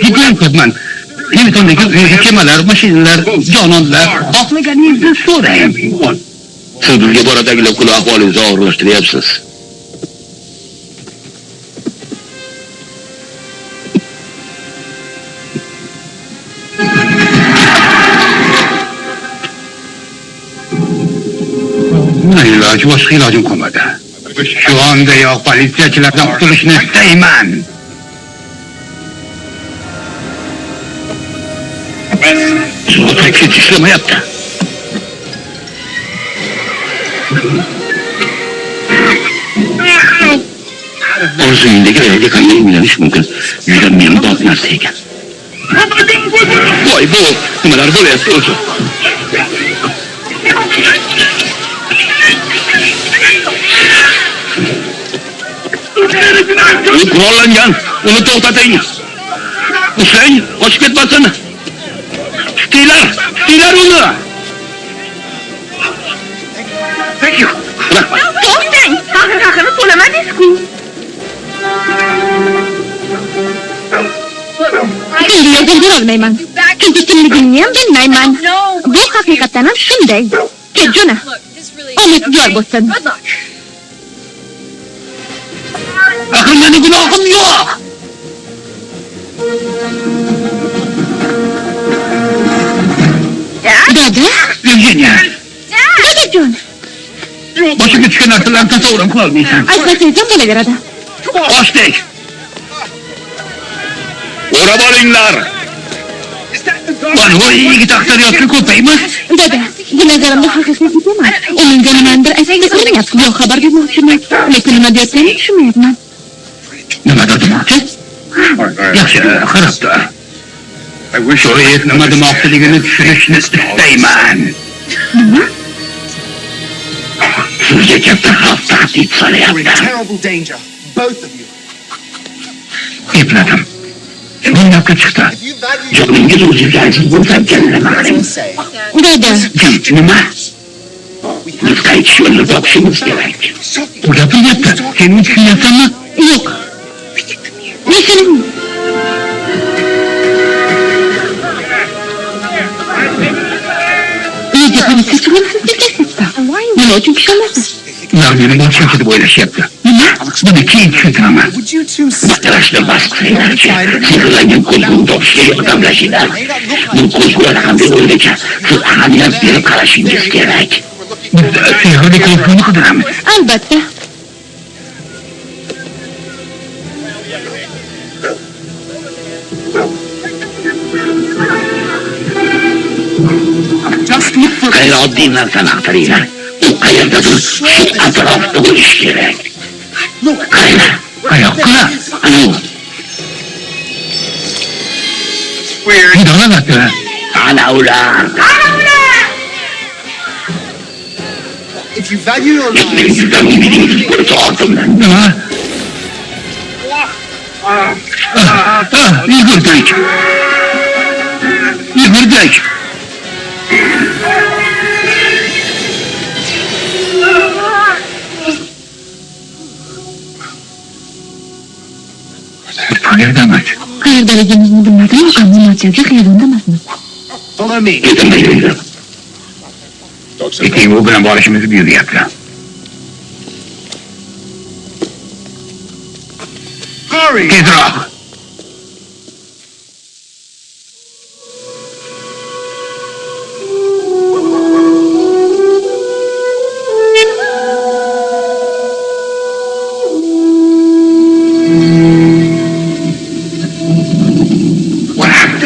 Judayam ko'pman. Hindistondagi kemalar, mashinalar, jononlar, xohlaganingizni so'rang. Siz bizga boradagilar kuli ahvolingizni og'irlashtiryapsiz. Boshqa ilojim qolmadi. Shu ondayoq politsiyachilardan qutulishni istayman. Taksi ishlamayapti. Orzuyingdagi ayolga qanday uylanish mumkin? Juda menbop narsa ekan. Voy bu, nimalar bo'lyapti o'zi? U qurollangan, uni to'xtating. Ushlang, qochib ketmasin. Tutinglar uni. To'xtang, haqini to'lamadingiz-ku. Bunga yordam berolmayman. Chunki kimligingni ham bilmayman. Bu haqiqatan ham shunday. Ket jo'na. Omad yor bo'lsin. Axir meni gunohim yo'q. Dada, Virginia, dadajon. boshiga tushgan narsalarni tasavvur qila olmaysan. Aytmasangiz ham bo'laveradi. Oshdek. O'rab olinglar. Mana bu yigit aqtarayotgan ko'paymas. Dada, bu nazarimda haqiqiy emas. U menga nimanidir aytishga urinyapti. Yo, xabar bermoqchiman. Lekin nima deyotganini tushunmayapman. Nima demoqchi? Yaxshi, qarab tur. Shu yigit nima demoqchiligini tushunishni istayman. Sizga katta xavf tahdid solyapti. Terrible danger, both of you. Epladim. Bundoqqa chiqdi. Joningiz o'zingizga aziz bo'lsa, jannatga qiling. Say, Dada, Nima? Biz qaytish yo'lini topishimiz kerak. Bu gapiryapti. Sen tushunyapsanmi? yo'q. Yashiring. Nega politsiya chiqarasiz deyapsiz? Nima uchun kishanasiz? Ular meni boshqacha deb o'ylashyapti. Nima? Buni keyin tushuntiraman. would you two Batarashni bas qilinglarchi. Sehrlangan ko'zguni topishga yordamlashinglar. Bu ko'zgular qanday o'ylagan? Siz ahamiyat berib qarashingiz kerak. Biz sehrli ko'zguni qidiramiz. Albatta. just look for G'ayrioddiy narsani axtaringlar. Qayerdadir shu atrofda bo'lishi kerak. Qayoqqa? Nima? Ana ular. If you value your life, Nima? Yugurdik. Qayerdaman? Qayerdaligimizni bilmadimmi? Ammo markazga xiyobondamasmiz. follow me. Ketinmaydi. Keting u bilan borishimizni buyuryapti. Hurry! Tezroq.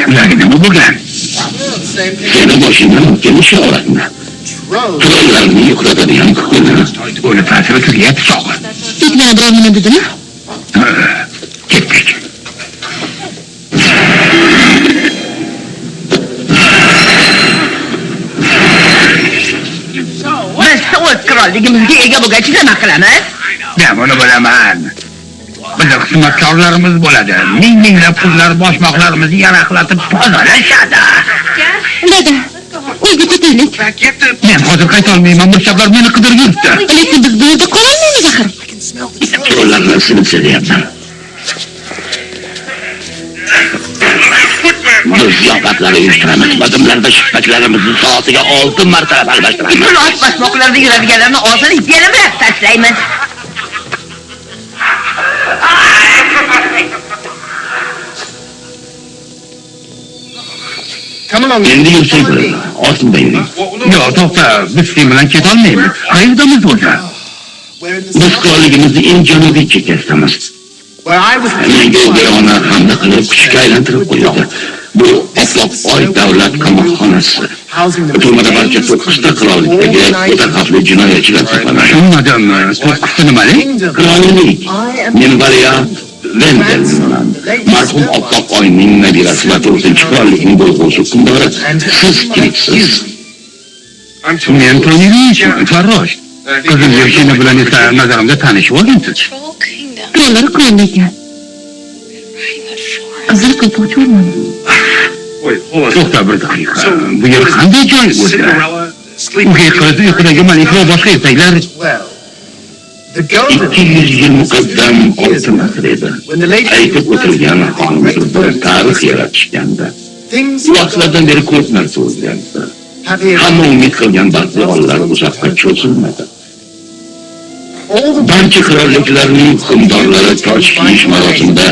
Ularga nima bo'lgan? Same thing. Seni boshingdan o'tgan ishoratni. Road. Trolllarni yo'qotadigan kuni. Uni ta'siri tugayapti sog'in. Itlar biror nima dedimi? Ketdik. Biz o'z qirolligimizga ega bo'lgach nima qilamiz? Men buni bilaman. Bizning xizmatkorlarimiz bo'ladi. Minglab pullar boshmoqlarimizni yaraqlatib tozalashadi. Dada, uyga ketaylik. Men hozir qayta olmayman. Mushtablar meni qidirib yuribdi. Lekin biz bu yerda qololmaymiz axir. Trolllarni sinib deyapman. Biz ziyofatlar uyushtiramiz. Badimlarda shipaklarimizni soatiga 6 marta almashtiramiz. Muloq boshmoqlarda yuradiganlarni og'zini yelimlab tashlaymiz. Come along. Endi yursak bo'ladi. Osmonda yuring. Yo'q, to'xta. Biz sen bilan keta olmaymiz. Qayerdamiz o'zi? We're in the Biz qirolligimizni eng janubiy chekkasidamiz. where I was Menga o'g'irona hamda qilib kuchga aylantirib qo'yadi. Bu oploq oy davlat qamoqxonasi. housing them. Turmada barcha 9 ta qirollikdagi o'ta xavfli jinoyatchilar saqlanadi. Tushunmadim. 9 ta nimalik? Qirollik. Men valiant Vendelman. Marhum oploq oyning nabirasi va 4-qirollikning bo'lg'usi hukmdori. Siz kimsiz? Men taniyman, Farrosh. Qizim Yevgeniya bilan esa nazarimda tanishib oldingiz. Troll Kingdom. Trolllar qurolli ekan. Riding that forest. Qizil qo'lpoqchi o'rmoni. To'xta bir daqiqa. Bu yer qanday joy o'zi? Uyga qiz uyqudagi malika va boshqa ertaklar Well, the golden 200 yil muqaddam oltin asr edi. when the late Aytib o'tilgan xonimlar bir tarix yaratishganda. things Vaqtlardan beri ko'p narsa o'zgardi. have here. Hamma umid qilgan baxtli onlar uzoqqa cho'zilmadi. All the Barcha qirolliklarning hukmdorlari toj kiyish marosimida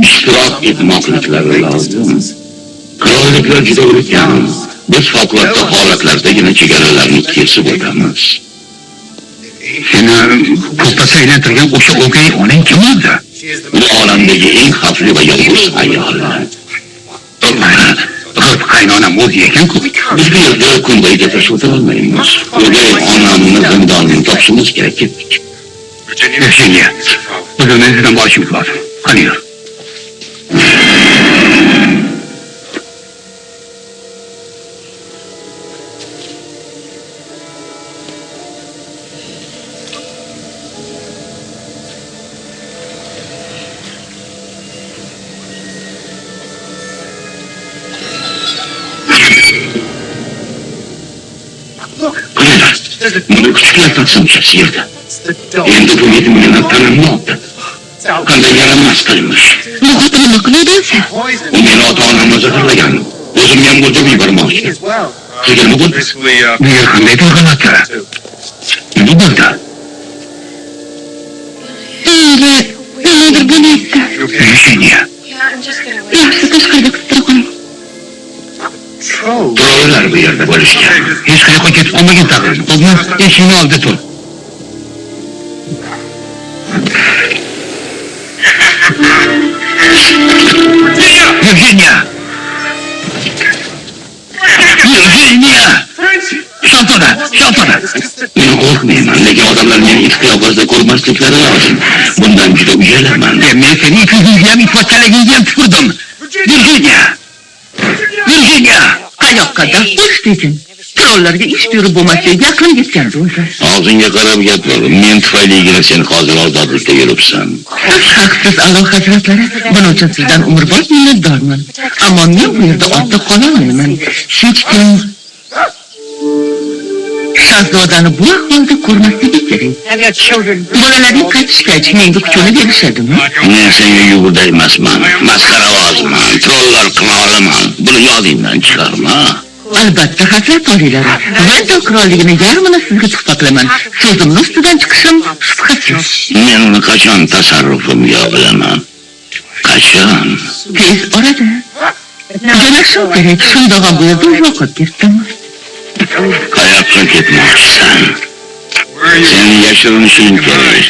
ishtirok etmoqliklari lozim. Qirolliklar juda ulkan. Biz favqulodda holatlardagina chegaralarni kesib o'tamiz. Seni ko'pasa aylantirgan o'sha o'gay onang kim edi? she is the Bu olamdagi eng xavfli va yolg'iz ayol. Qaynonam o'zi ekan-ku. Biz bu yerda kun bo'yi gaplashib o'tira olmaymiz. O'gay onamni zindondan topishimiz kerak ketdik. Virginia, biz uni izidan borishimiz lozim. Qani yur. Buni kuchlar taqsimchasi yerda. the dog. Endi bu yetimgina tanamni oldi. It's out. Qanday yaramas qilmish. Bu xotin nima qiladi? Poison. U meni ota-onamni zaharlagan. O'zimga ham o'ldirib yubormoqchi. As well. Sizga nima bo'ldi? Bu yer qanday to'g'riladi? Nima bo'ldi? Nimadir bo'lyapti. Virginia, Yeah, I'm just gonna wait. Yaxshi, tashqarida kutib tura qoling. Troll. trolllar bu yerda bo'lishgan. Hech qayoqqa ketib qolmagan taqdirda. Qo'zma, eshikni oldida tur. Virginia! Virginia! Shahzoda! Shahzoda! Meni qo'rq Ular meni it qiyofasida ko'rmasliklari lozim. Bundan juda uyalaman. Men seni ikkingizni ham ifodchaligingga ham tupurdim. Virginia! Qayoqqa dastur istaysan? Trollarga ish buyurib bo'lmasligiga aqlim yetgandi o'zi. Og'zingga qarab gapir. Men tufayligina sen hozir ozodlikda yuribsan. Siz haqsiz, Alloh hazratlari. Buning uchun sizdan umrbod minnatdorman. Ammo men bu yerda ortda qololmayman. Hech kim shahzodani bu ahvolda ko'rmasligi kerak. Bolalarning qaytishgach menga kuchini berishadimi? Men senga yugurda emasman. Masxarabozman. Trollar qila olaman. Buni yodingdan chiqarma. Albatta, hazrat oliylari. Vendo qirolligini yarmini sizga tuhfatlaman. So'zimni ustidan chiqishim shubhasiz. Men uni qachon tasarrufimga olaman? Qachon? Tez orada. Jo'nashim kerak. Shundoq ham bu yerda uzoqqa ketdim. Qayoqqa ketmoqchisan? Seni yashirinishing kerak.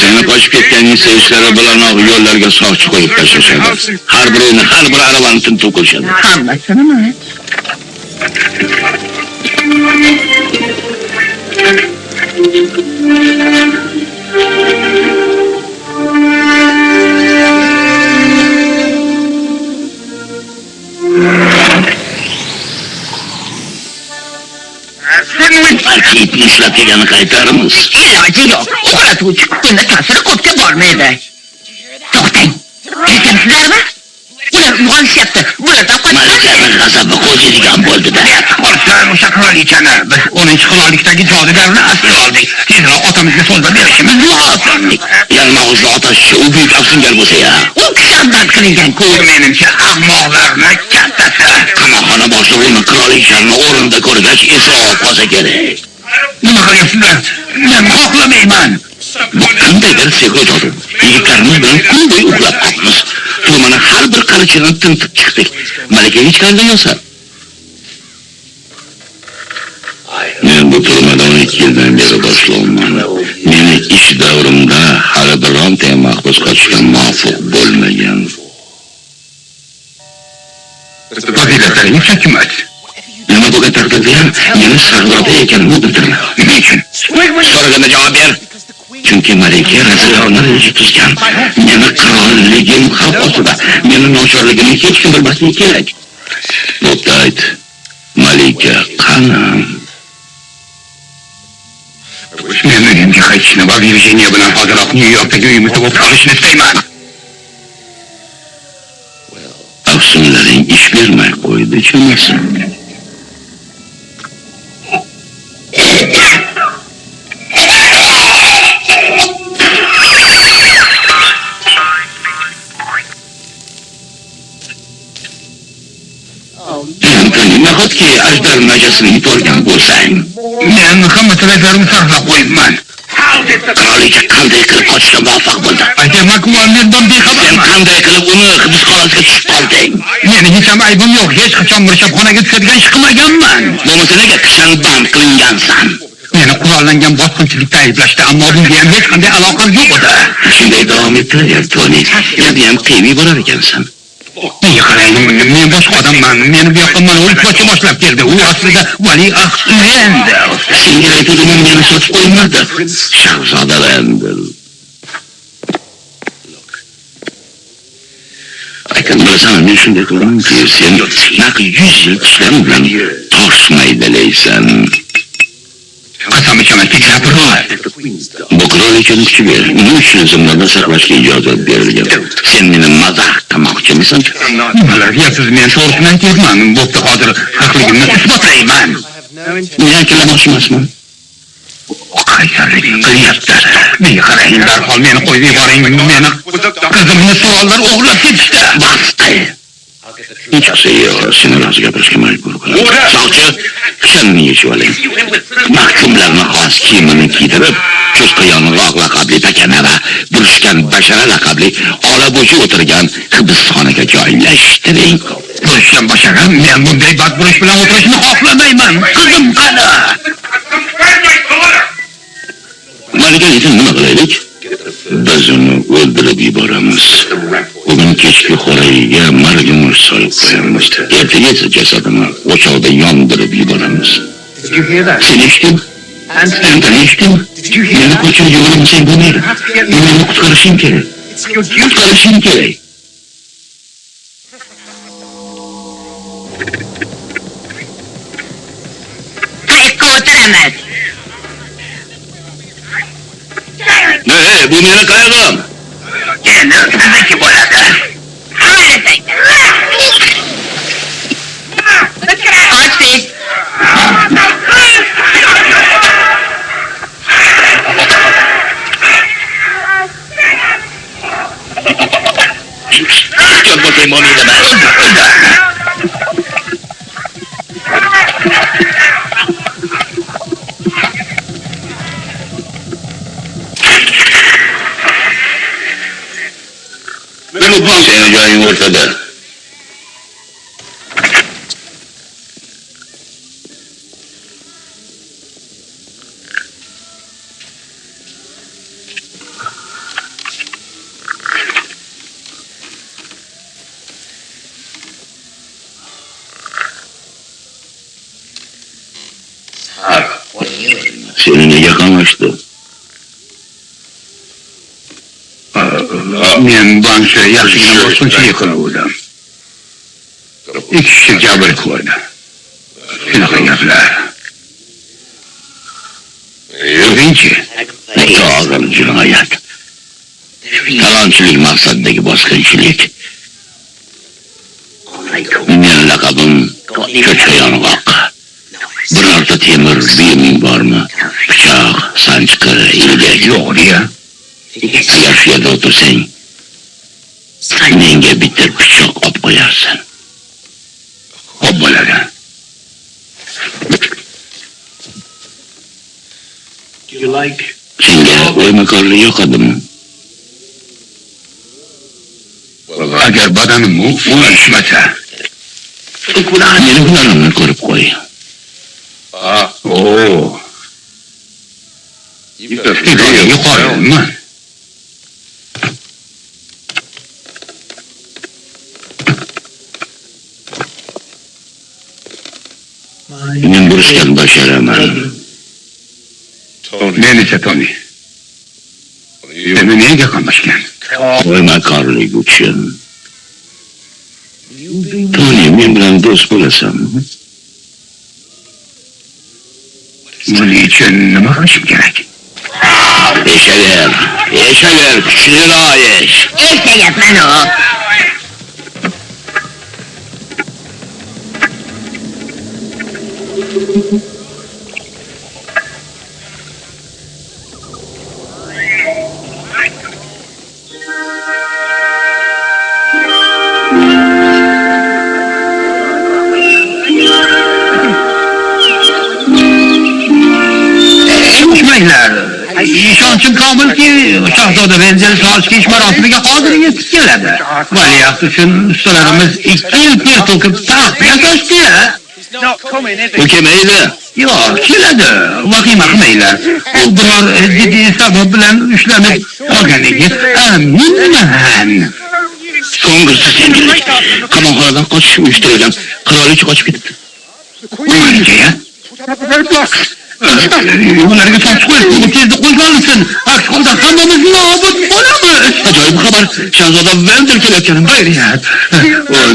Seni qochib ketganning sevishlari bilanoq yo'llarga soqchi qo'yib tashlashadi. Har birini, har bir aravani tintuv qilishadi. Hammasinimi? Balki itni ishlab kelgani qaytarimiz. Iloji yo'q. O'qratuvchi kukunni ta'siri ko'pga bormaydi. To'xtang. Eshitdingizlarmi? Ular uyg'onishyapti. Bulardan qochib Malikaning g'azabi qo'yadigan bo'ldi-da. Ortidan o'sha qirolichani biz 10-qirollikdagi jodugarni asir oldik. Tezroq otamizga so'zba berishimiz lozim. Yalmog'izli otashi u buyuk afsungar bo'lsa-ya. u kishandan qilingan-ku. Menimcha ahmoqlarni kattasi. Qamoqxona boshlig'ini qirolichani o'rinda ko'rgach esa qolsa kerak. Nima qilyapsizlar? Men xohlamayman. Bu qanday bir sehrli jodu? Yigitlarimiz bilan kun bo'yi uxlab qolamiz. Turmani har bir qarichini tintib chiqdik. Malika hech qanday yo'sa. Men bu turmada 12 yildan beri boshlovman. Meni ish davrimda hali bironta mahbus qochgan muvaffaq bo'lmagan. Fazilatlaringiz hikmat. Nima bo'lgan taqdirda ham meni shahzoda ekanimni bildirma. Nima uchun? So'raganda javob ber. Chunki Malika raziyona reja tuzgan. Meni qirolligim xavf ostida. Meni nochorligimni hech kim bilmasligi kerak. Bo'pti ayt. Malika qani? Men uyimga qaytishni va Virginia bilan hoziroq Nyu-Yorkdagi uyimizda o'tirishni istayman. Afsunlaring ish bermay qo'ydi, chamasi. Nahotki ajdar najasini yuborgan bo'lsang, Men hamma tilaklarimni sarflab qo'yibman. qirolicha qanday qilib qochishga muvaffaq bo'ldi? Demak, u mendan Sen bexabarman. qanday qilib uni hibsxonasiga tushib qolding? Meni hech ham aybim yo'q. Hech qachon mirshabxonaga tushadigan ish qilmaganman. Bo'lmasa nega kishan band qilingansan? Meni qurollangan bosqinchilikda ayblashdi, ammo bunga ham hech qanday aloqam yo'q edi. Shunday davom ettiraver, Toni. Endi ham qiyib yuborar ekansan. Menga qarang, men boshqa odamman. Meni bu yoqqa Manol pochcha boshlab keldi. U aslida valiahd Lendl. Senga aytadigan meni sotib qo'ymadi. Shahzoda Lendl. Aytgan bilasan, men shunday qilamanki, sen naq 100 yil kishilar bilan tosh maydalaysan. Qasam ichamanki, gapirma. Bu qirolichani kuchi ber. Nima uchun zimlarda saqlashga ijozat berilgan? Sen meni mazax qilmoqchimisan? Nimalar deyapsiz? Men to'g'risini aytyapman. Bo'pti, hozir haqligimni isbotlayman. Men aytmoqchi emasman. Qaysarlik qilyapti. Menga qarang, darhol meni qo'yib yuboring. Meni qizimni savollar o'g'irlab ketishdi. Basta. Unchasi yo'q, seni rozi gapirishga majbur qilaman. Soqchi, kishanni yechib oling. Mahkumlarni xos kiyimini kiydirib, cho'zqa yong'oq laqabli pakana va burishgan bashara laqabli olabo'chi o'tirgan hibsxonaga joylashtiring. Burishgan bashara, men bunday badburish bilan o'tirishni xohlamayman. Qizim qani? Malikani nima qilaylik? Biz uni o'ldirib yuboramiz. Bugun kechki xo'rayiga margumur solib qo'yamiz. Ertaga esa jasadini o'choqda yondirib yuboramiz. Sen eshitding? Sen geçtim. Beni kaçırıyorum sen bu ne? Beni kurtarışım gerek. Kurtarışım gerek. Qayiqqa o'tiramiz. Bu meni qayig'im. Endi sizniki bo'ladi. Qarasang. Ochdik. Gel bakayım onu yine ben. Senin acayip ortada. Seninle yakınlaştı. Men bancha yaxshigina boshqacha yiqiluvdim. İki kishi jabr ko'rdi. Shunaqa gaplar. Birinchi, Og'ir jinoyat. Talonchilik maqsadidagi bosqinchilik. Mening laqabim Cho'chqa Yong'oq. Birorta temir buyuming bormi? Pichoq, sanchqi, ilgak yo'q deya. Agar shu yerda o'tirsang, menga bitta pichoq olib qo'yarsan. xo'p bo'ladi. Senga o'ymakorlik yoqadimi? Agar badanim o'lishmasa, Meni hunarimni ko'rib qo'y. yuqoriman. Men burishdan basharaman. Men esa Toni. Seni nega qamashgan? O'ymakorlik uchun. Toni, men bilan do'st bo'lasanmi? Buning uchun nima qilishim kerak? Eshaver, kuchliroq esh. Eshitayapman u. İşonchim komilki, Shahzoda Venzel sochkish marosimiga hozir yetib keladi. Valiahd uchun ustalarimiz 2 yil ter to'kib taxt yasashdi. U kelmaydi. Yo'q, keladi. Vahima qilmanglar. U biror jiddiy sabab bilan ushlanib qolganligingiz aminman. Ko'ngilsiz senchilik. Qamoqxonadan qochish uyushtirilgan. Qirolicha qochib ketibdi. Nimaga? Ularga soch qo'yib, bu tezda qo'lga olinsin. Aks holda hammamiz nobud bo'lamiz. Ajoyib xabar. Shahzoda Venzel kelayotgani Xayriyat.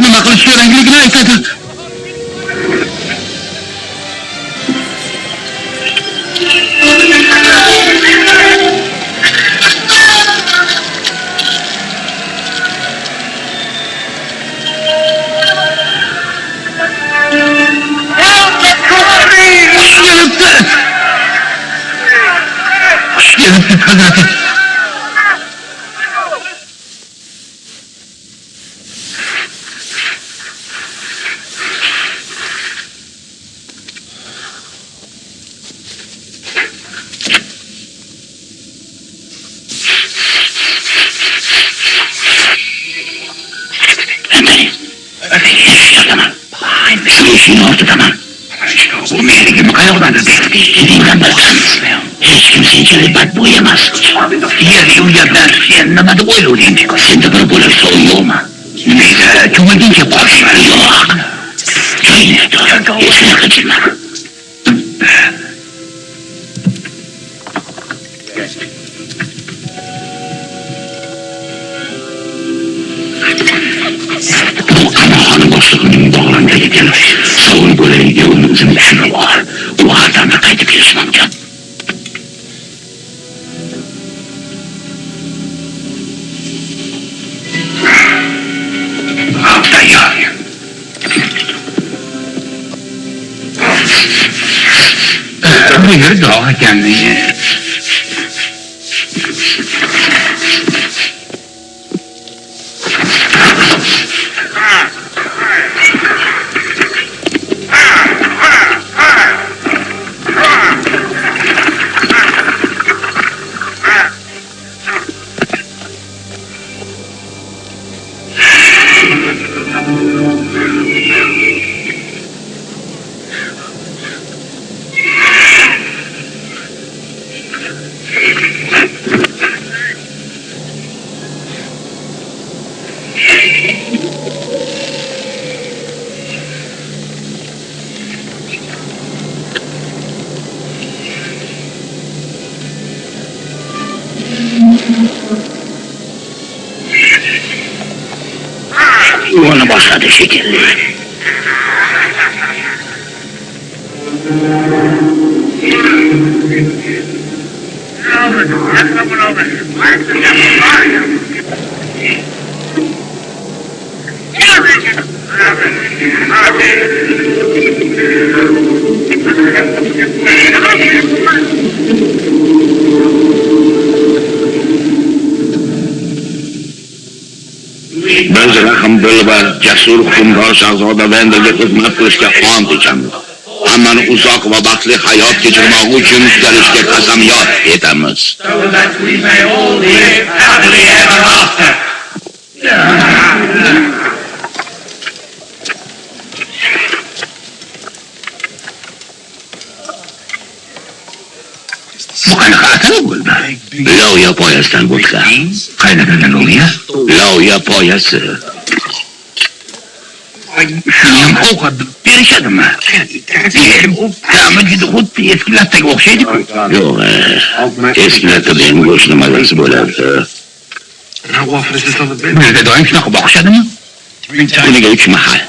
Nima qilish kerakligini aytadi. Hazreti. Işin ortadan. Bu mehrigimi qayoqdan izlaydi? Dindan boqsin. Hech kim senchalik badbo'y emas. Shu gapdan sen nima deb o'ylovding? Senda bir bo'lsa u yo'qmi? Mayli, ko'ngilingga boqma. Yo'q. Joyingni tut. Hech narsa qilma. Qamoqxona boshlig'ining bog'lamdagi kelib savol bo'lagiga uni o'zini tushunib ol. U har damda qaytib kelishi mumkin. Tayyor. Bu yer dog' ekan. Yuvana başladı şekilli. Biz Rahim Dilbar, jasur hukmdor shahzoda Venderga xizmat qilishga ont ichamiz. Hammani uzoq va baxtli hayot kechirmoq uchun tutalishga qasamyod etamiz. Bu qanaqa atala bo'ldi? Loviya poyasidan bo'tqa. Qaynagan loviya? Loviya poyasi. Shuni ham ovqat berishadimi? Ta'mi juda xuddi eski lattaga o'xshaydi-ku. Yo'q, eski lattada ham go'sht mazasi bo'ladi. Bu yerda doim shunaqa boqishadimi? Kuniga 3 mahal.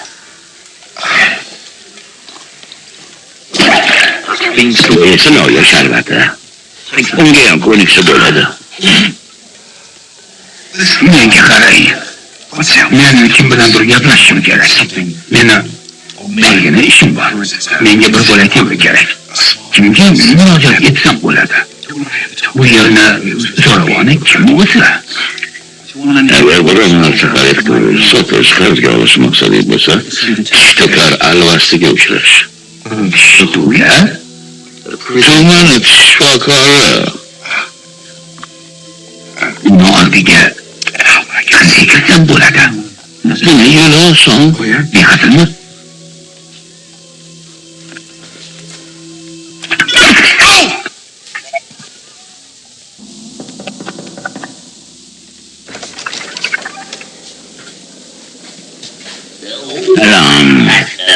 Bu esa loviya sharbati. Unga ham ko'niksa bo'ladi. Menga qarang. Men kim bilandir gaplashishim kerak. Meni ishim bor. Menga bir bola kelib kerak. Kimga murojaat etsam bo'ladi? Bu yerni zo'ravoni kim o'zi? Agar biror narsa xarid qilib, sotish, qarzga olish maqsadi bo'lsa, tishto'kar alvasiga uchrash. Tishto'kar? Tuman shifokori. Uni oldiga qanday kirsam bo'ladi? Buni yo'li oson. Behazilmi?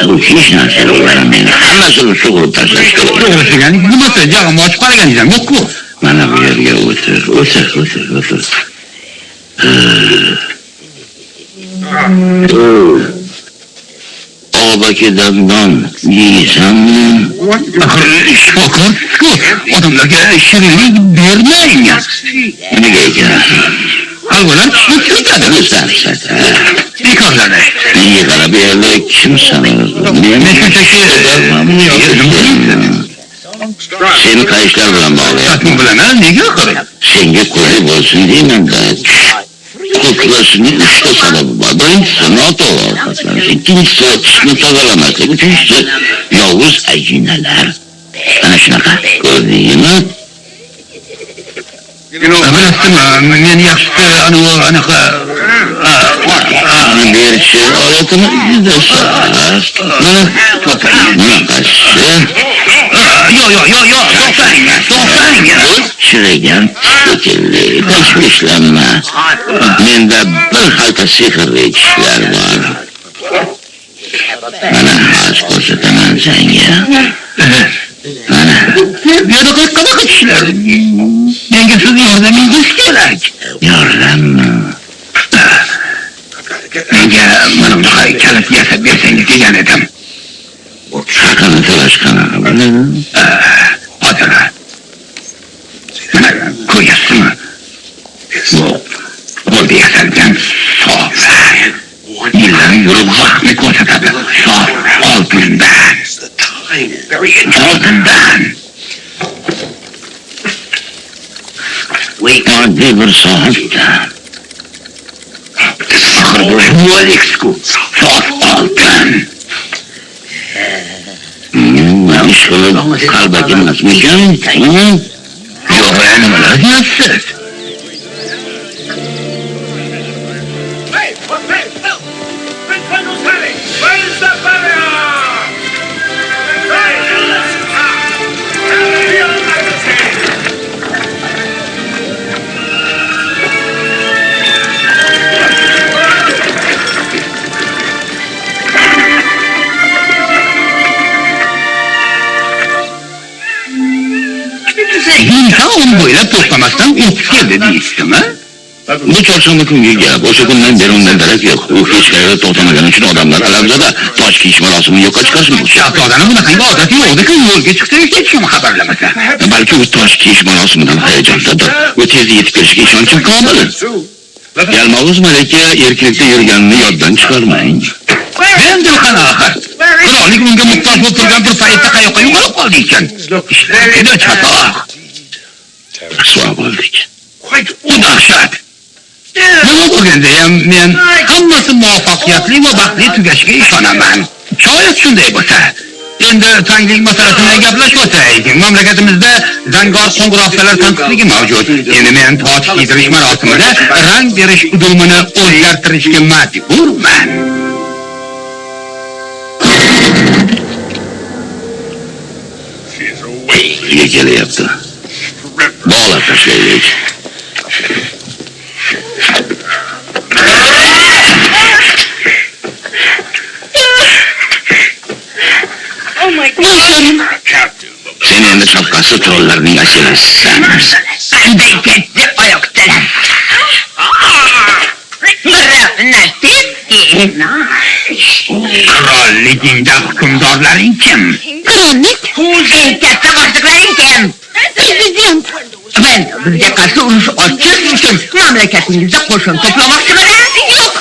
Bu hech narsa bo'lmaydi. Hammasini sug'urib tashlash kerak. To'g'risi, ya'ni nimasi jag'im ochib qaragan ekan, yo'q-ku. Mana bu yerga o'tir. Obakidan non yeysanmi? Shifokor, odamlarga shirinlik bermang. Nega ekan? Avvalo tushuntiradi o'zlari. Bekorlar. Nega qarab yerda kim sanadi? Men shunchaki seni qayishlar bilan bog'layapman. Bilaman, nega qarab? Senga qulay bo'lsin deyman-da. Ko'krasning 3 ta sababi bor. Birinchisi noto'g'ri ovqatlanish, ikkinchisi tishni tozalamaslik, uchinchisi yovuz ajinalar. Ana shunaqa ko'rdingmi? Men yaxshi anaqa berchi odatini izlashar. Mana bunaqasi. To'xtang. Chirigan shekilli, tashvishlanma. Menda bir xalta sehrli tishlar bor. Mana hozir ko'rsataman senga. Mana buyoqqa qanaqa kishilar menga siz yordamingiz kerak. Yordammi? Menga mana bunaqa kalit yasab bersangiz degan edim. Haqini to'lash qanaqa bo'ladi? Hozir mana ko'ryapsizmi? Qo'lda yasalgan so'zlar. Yillar yurib vaqtni ko'rsatadi. So'z oltindan. Oltindan. Oddiy bir soatda. Axir bu Rolex-ku. Soat oltin. Ben şöyle kalbaki nasmışım. Yok nimalar deyapsiz? İnsan boyla toplamaktan etkileri değilsin ha? Bu çarşamba günü gap. O'sha kundan beri undan darak yo'q. U hech qayerda to'xtamagan uchun odamlar alamzada tosh kiyish marosimi yo'qqa chiqarishmoqchi. Shahzodaning bunaqangi odati yo'q-ku, yo'lga chiqsa hech kim xabarlamasa. Balki u tosh kiyish marosimidan hayajondadir. U tezda yetib kelishiga ishonchim komil. Yalmog'iz malika erkakda yurganini yoddan chiqarmang. Endi qanaqa? Qirollik unga muhtoj bo'lib turgan bir paytda qayoqqa yo'qolib qoldi ekan. Ishlarida chatoq. Rasvo bo'ldik. U dahshat. Nima bo'lganda ham men hammasi muvaffaqiyatli va baxtli tugashiga ishonaman. Shoyat shunday bo'lsa, endi tanglik masalasini gaplashib o'taylik. Mamlakatimizda zangor qo'ng'iroqchalar tanqisligi mavjud. Endi men toj kiydirish marosimida rang berish udumini o'zgartirishga majburman. Uyga kelyapti. Bog'lab tashlaylik. Sen endi shafqatsiz trollarning ashulasisan. Qanday ketdi oyoqdalar? Qirolligingda hukmdorlaring kim? Qirollik? Eng katta boshliqlaring kim? Prezident. Ben bizga qarshi urush ochish uchun mamlakatingizda qo'shin to'plamoqchiman. Yo'q.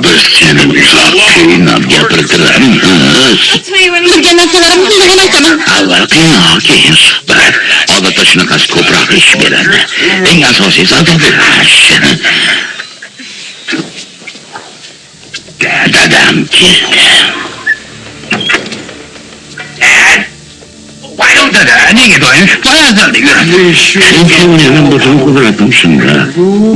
Biz seni uzoq qiynab gapirtiramiz. Bilgan narsalarimni bilmayman. Avval qiynoq, keyin suhbat. Odatda shunaqasi ko'proq ish beradi. Eng asosiysi adolat. Dadam keldi. Dada, nega doim shubhalantirdi yuradi? Chunki mening butun qudratim shunda.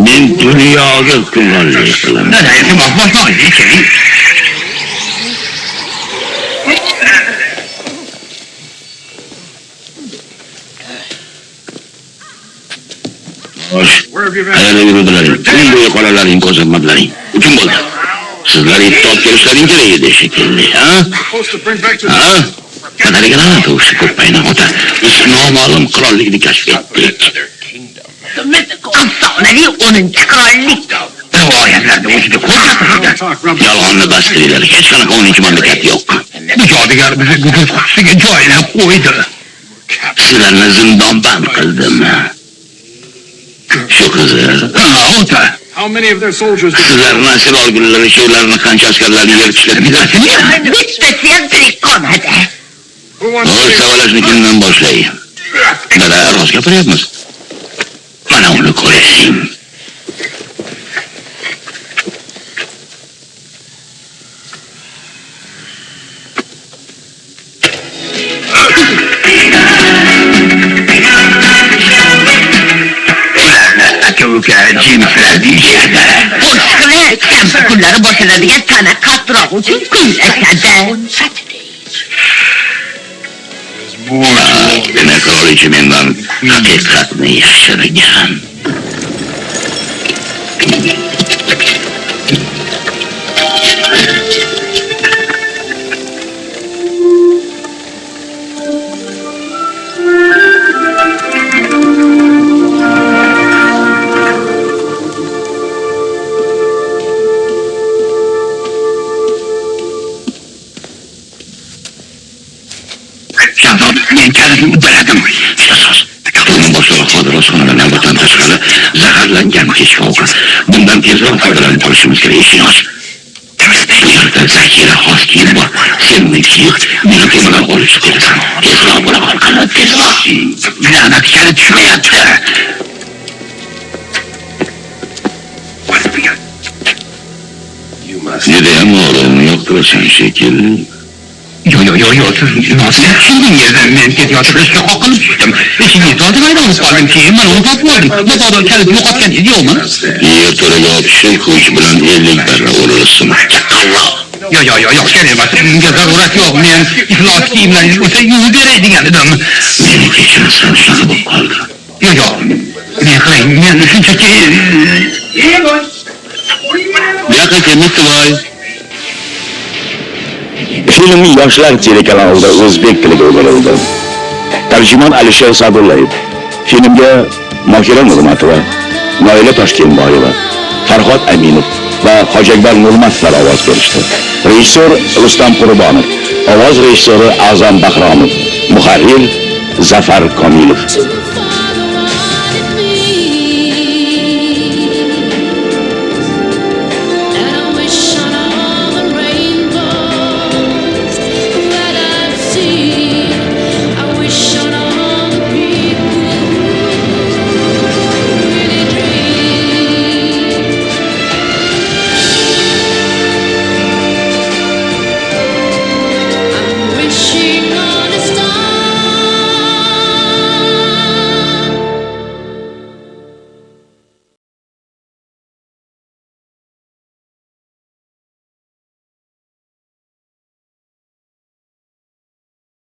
Men dunyoga hukmronlik qilaman. Dada, iltimos boshlovchi keling. Qayerda yurdilaring? Kun bo'yi qolalaring, ko'rsatmadilaring. Uchun bo'ldi. Sizlar ittifoq kelishlaring kerak edi shekilli, ha? Ha? Qadariga to'g'ri ko'payna ota. Biz noma'lum qirollikni kashf etdik. Afsonaviy 10-chi qirollik. Rivoyatlarda o'zida ko'rsatilgan. Yolg'onni bas qilinglar. Hech qanaqa 10-chi mamlakat yo'q. Bu jodugar bizni gugurt qutisiga joylab qo'ydi. Sizlarni zindonband qildim. Shu qiziq. Ota. Sizlarni asir olgunlari shularni qancha askarlarni yeritishlar bilasizmi? Bittasi ham tirik qolmadi. O'z savolashnikidan boshlay. Dada, rost gapiryapmiz. Mana uni ko'ring. Aka-uka jinslar deyishadi. Qo'shiqlar kampir kunlari boshlanadigan tana qattiroq uchun kuylashadi. Demak, qirolicha mendan haqiqatni yashirgan. tayyorlangan kechki ovqat. Bundan tezroq foydalanib olishimiz kerak, ishing osh. Bu yerda zakira xos kiyim bor. Sen uni kiyib, meni temadan olish kerasan. Tezroq bo'la qol, qanot tezroq. La'nat kali tushmayapti. Judayam o'g'limni yoqtirasan shekilli. Yo, siz tushundingiz, men ketayotib ishga qoqilib tushdim. Eshingizni oldiga olib qoldim, keyin mana uni topib oldim. Mabodo kalit yo'qotgan yo'qmi? Yerto'laga olib tushib, kuch bilan 50 barra o'lirsin. Yo, kerak emas. Bunga zarurat yo'q. Men iflos kiyimlaringiz bo'lsa yuvib beray degan edim. Meni kechirsan, shunaqa bo'lib qoldi. Yo, men qiling, men shunchaki... Bu yoqqa kelmoqda voy. Film yoshlar telekanalida o'zbek tiliga o'girildi. Tarjimon Alisher Sadullayev. Filmga Mohira Nurmatova, Noila Toshkentboyeva, Farhod Aminov va Hojiakbar Nurmatov ovoz berishdi. Rejissor Rustam Qurbonov, ovoz rejissyori A'zam Bahromov, muharrir Zafar Komilov.